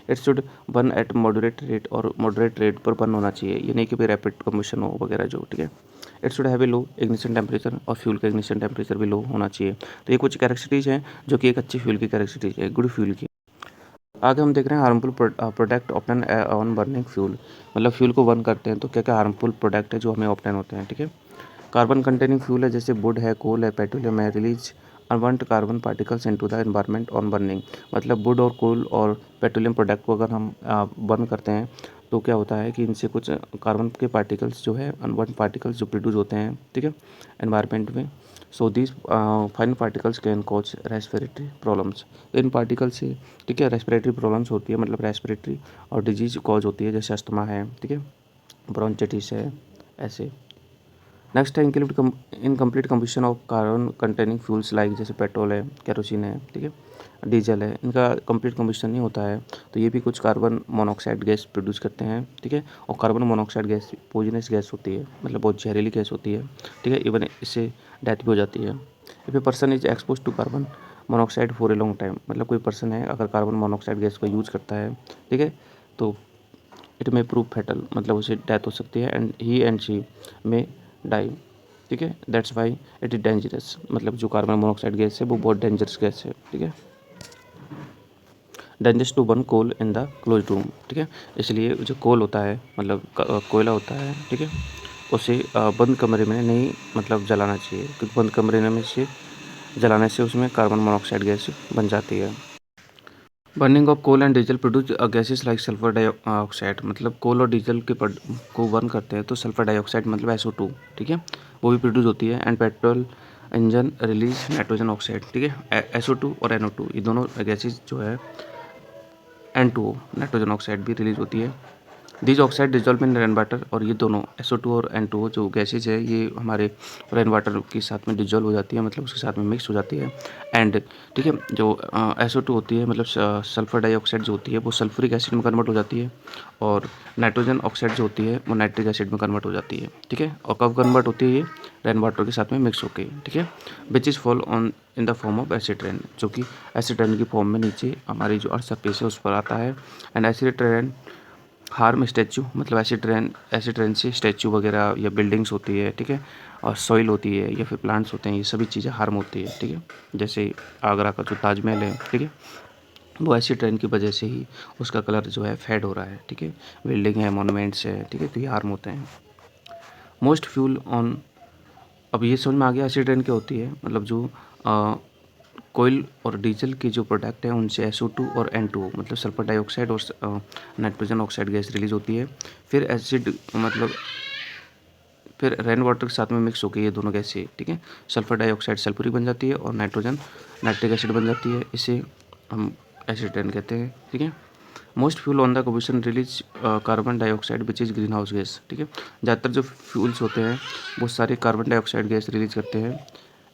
It should burn eight moderate rate, और मॉडरेट रेट पर बर्न होना चाहिए, ये नहीं कि भाई रैपिड कम्बशन हो वगैरह जो, ठीक है। It should have a low ignition temperature, और फ्यूल का इग्निशन टेम्परेचर भी लो होना चाहिए। तो ये कुछ कैरेक्टरिस्टिक्स हैं जो कि एक अच्छी फ्यूल की कैरेक्टरिस्टिक्स है, गुड फ्यूल की। आगे हम देख रहे हैं harmful product obtain on burning fuel, मतलब फ्यूल को बर्न करते हैं तो क्या क्या हार्मफुल प्रोडक्ट है जो हमें ऑप्टेन होते हैं, ठीक है। कार्बन कंटेनिंग फ्यूल है, जैसे वुड है, कोल है, पेट्रोलियम है, release unwant carbon particles into the environment on burning, मतलब वुड और कोल और पेट्रोलियम प्रोडक्ट को अगर हम बर्न करते हैं तो क्या होता है कि इनसे कुछ कार्बन के पार्टिकल्स जो है, अनवांट पार्टिकल्स जो प्रोड्यूस होते हैं, ठीक है, एनवायरनमेंट में। So these fine particles can cause respiratory problems, in particle से, ठीक है, रेस्पिरेटरी प्रॉब्लम्स होती है, मतलब रेस्पिरेटरी और डिजीज कॉज होती है, जैसे अस्थमा है, ठीक है, ब्रोंचिटिस है, ऐसे। नेक्स्ट है incomplete combustion of carbon containing fuels, like जैसे पेट्रोल है, केरोसिन है, ठीक है, डीजल है, इनका कंप्लीट कम्बशन नहीं होता है तो ये भी कुछ कार्बन मोनोऑक्साइड गैस प्रोड्यूस करते हैं, ठीक है। और carbon monoxide gas poisonous gas होती है, मतलब बहुत जहरीली गैस होती है, ठीक है, इवन इससे डेथ भी हो जाती है। If a person is expose to carbon monoxide for a long time, मतलब कोई पर्सन है अगर कार्बन मोनोऑक्साइड गैस का यूज़ करता है, ठीक है, तो इट में प्रूव फैटल, मतलब उसे डेथ हो सकती है, एंड ही एंड शी में डाई, ठीक है। That's why it is dangerous, मतलब जो कार्बन मोनोऑक्साइड गैस है वो बहुत डेंजरस गैस है, ठीक है। Dangerous to burn coal in the close room, ठीक है। इसलिए जो कोल होता है मतलब कोयला होता है, ठीक है, उसे बंद कमरे में नहीं मतलब जलाना चाहिए, क्योंकि बंद कमरे में से जलाने से उसमें कार्बन मोनोऑक्साइड गैस बन जाती है। Burning of coal and diesel produce gases like sulphur dioxide, मतलब कोल और डीजल के को बर्न करते हैं तो सल्फर डाइऑक्साइड मतलब SO2, ठीक है, वो भी प्रोड्यूस होती है। And petrol engine release nitrogen oxide, ठीक है। SO2 और NO2 ये दोनों गैसेज जो है N2O नाइट्रोजन ऑक्साइड भी रिलीज होती है। These oxide dissolve in rain water, और ये दोनों SO2 और N2O जो गैसेज है ये हमारे रेन वाटर के साथ में डिजॉल्व हो जाती है, मतलब उसके साथ में मिक्स हो जाती है। एंड ठीक है, जो SO2 होती है मतलब सल्फर डाइऑक्साइड जो होती है वो सल्फ्यूरिक एसिड में कन्वर्ट हो जाती है, और नाइट्रोजन ऑक्साइड जो होती है वो नाइट्रिक एसिड में कन्वर्ट हो जाती है, ठीक है। और कब कन्वर्ट होती है ये रेन वाटर के साथ में मिक्स होकर, ठीक है। Which is fall on in the form of acid rain, जो कि एसिड रेन की फॉर्म में नीचे हमारी जो अर्थ सरफेस है उस पर आता है। And acid rain harm statue, मतलब एसिड रेन से स्टैचू वगैरह या बिल्डिंग्स होती है, ठीक है, और सॉइल होती है या फिर प्लांट्स होते हैं, ये सभी चीज़ें हार्म होती है, ठीक है। जैसे आगरा का जो ताजमहल है, ठीक है, वो एसिड रेन की वजह से ही उसका कलर जो है फेड हो रहा है, ठीक है। बिल्डिंग है, मोनूमेंट्स है, ठीक है, तो ये हार्म होते हैं। मोस्ट फ्यूल ऑन, अब ये समझ में आ गया एसिड रेन क्या होती है, मतलब जो कोयल और डीजल की जो प्रोडक्ट है उनसे SO2 और N2O मतलब सल्फर डाइऑक्साइड और नाइट्रोजन ऑक्साइड गैस रिलीज होती है। फिर एसिड मतलब फिर रेन वाटर के साथ में मिक्स होकर ये दोनों गैसें, ठीक है, सल्फर डाइऑक्साइड सल्फ्यूरिक बन जाती है और नाइट्रोजन नाइट्रिक एसिड बन जाती है, इसे हम एसिड रेन कहते हैं, ठीक है। Most fuel on the combustion release carbon dioxide which is green house gas, ठीक है। ज़्यादातर जो फ्यूल्स होते हैं वो सारे कार्बन डाइऑक्साइड गैस रिलीज करते हैं।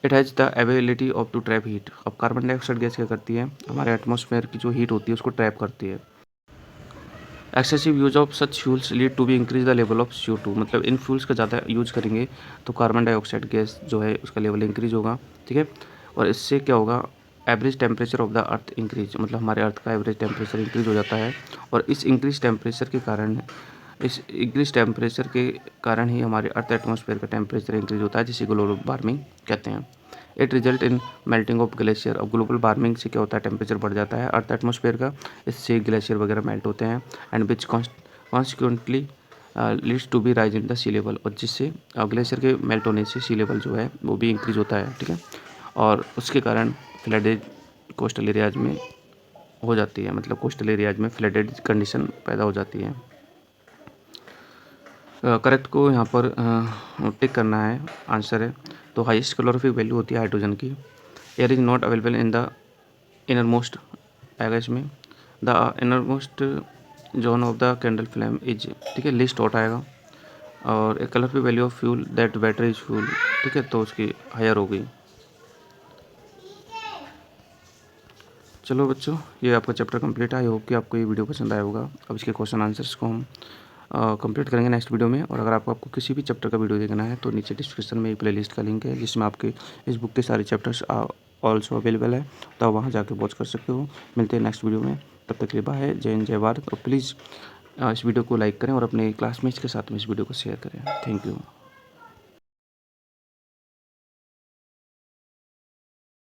It has the ability of to trap heat, अब कार्बन डाइऑक्साइड गैस क्या करती है, हमारे एटमॉस्फेयर की जो हीट होती है उसको ट्रैप करती है। Excessive use of such fuels lead to be increase the level of CO2, मतलब इन फ्यूल्स का ज़्यादा यूज करेंगे तो कार्बन डाइऑक्साइड गैस जो है उसका लेवल इंक्रीज होगा, ठीक है। और इससे क्या होगा, average temperature of the earth increase, मतलब हमारे अर्थ का एवरेज टेम्परेचर इंक्रीज हो जाता है। और इस इंक्रीज टेम्परेचर के कारण ही हमारे अर्थ एटमॉस्फेयर का टेम्परेचर इंक्रीज होता है, जिसे ग्लोबल वार्मिंग कहते हैं। It result in melting of glacier, अब ग्लोबल वार्मिंग से क्या होता है, टेम्परेचर बढ़ जाता है अर्थ एटमॉस्फेयर का, इससे ग्लेशियर वगैरह मेल्ट होते हैं। And which consequently leads to be rise in the sea level, और जिससे ग्लेशियर के मेल्ट होने से सी लेवल जो है वो भी इंक्रीज होता है, ठीक है। और उसके कारण फ्लडेड कोस्टल एरियाज में हो जाती है, मतलब कोस्टल एरियाज में फ्लडेड कंडीशन पैदा हो जाती है। करेक्ट को यहाँ पर टिक करना है, आंसर है। तो हाईएस्ट कैलोरीफिक वैल्यू होती है हाइड्रोजन की। Air is not available in the inner most आएगा इसमें। The inner most zone of the candle flame is, ठीक है, लिस्ट आउट आएगा। और a calorific value of fuel that battery is fuel, ठीक है, तो उसकी हायर होगी। चलो बच्चों, ये आपका चैप्टर कंप्लीट है। आई होप कि आपको ये वीडियो पसंद आया होगा। अब इसके क्वेश्चन आंसर्स को हम कंप्लीट करेंगे नेक्स्ट वीडियो में। और अगर आपको किसी भी चैप्टर का वीडियो देखना है तो नीचे डिस्क्रिप्शन में एक प्लेलिस्ट का लिंक है जिसमें आपके इस बुक के सारे चैप्टर्स ऑल्सो अवेलेबल है, तो आप वहाँ जाकर वॉच कर सकते हो। मिलते हैं नेक्स्ट वीडियो में, तब तक के लिए बाय, जय हिंद, जय भारत। और प्लीज़ इस वीडियो को लाइक करें और अपने क्लासमेट्स के साथ में इस वीडियो को शेयर करें। Thank you.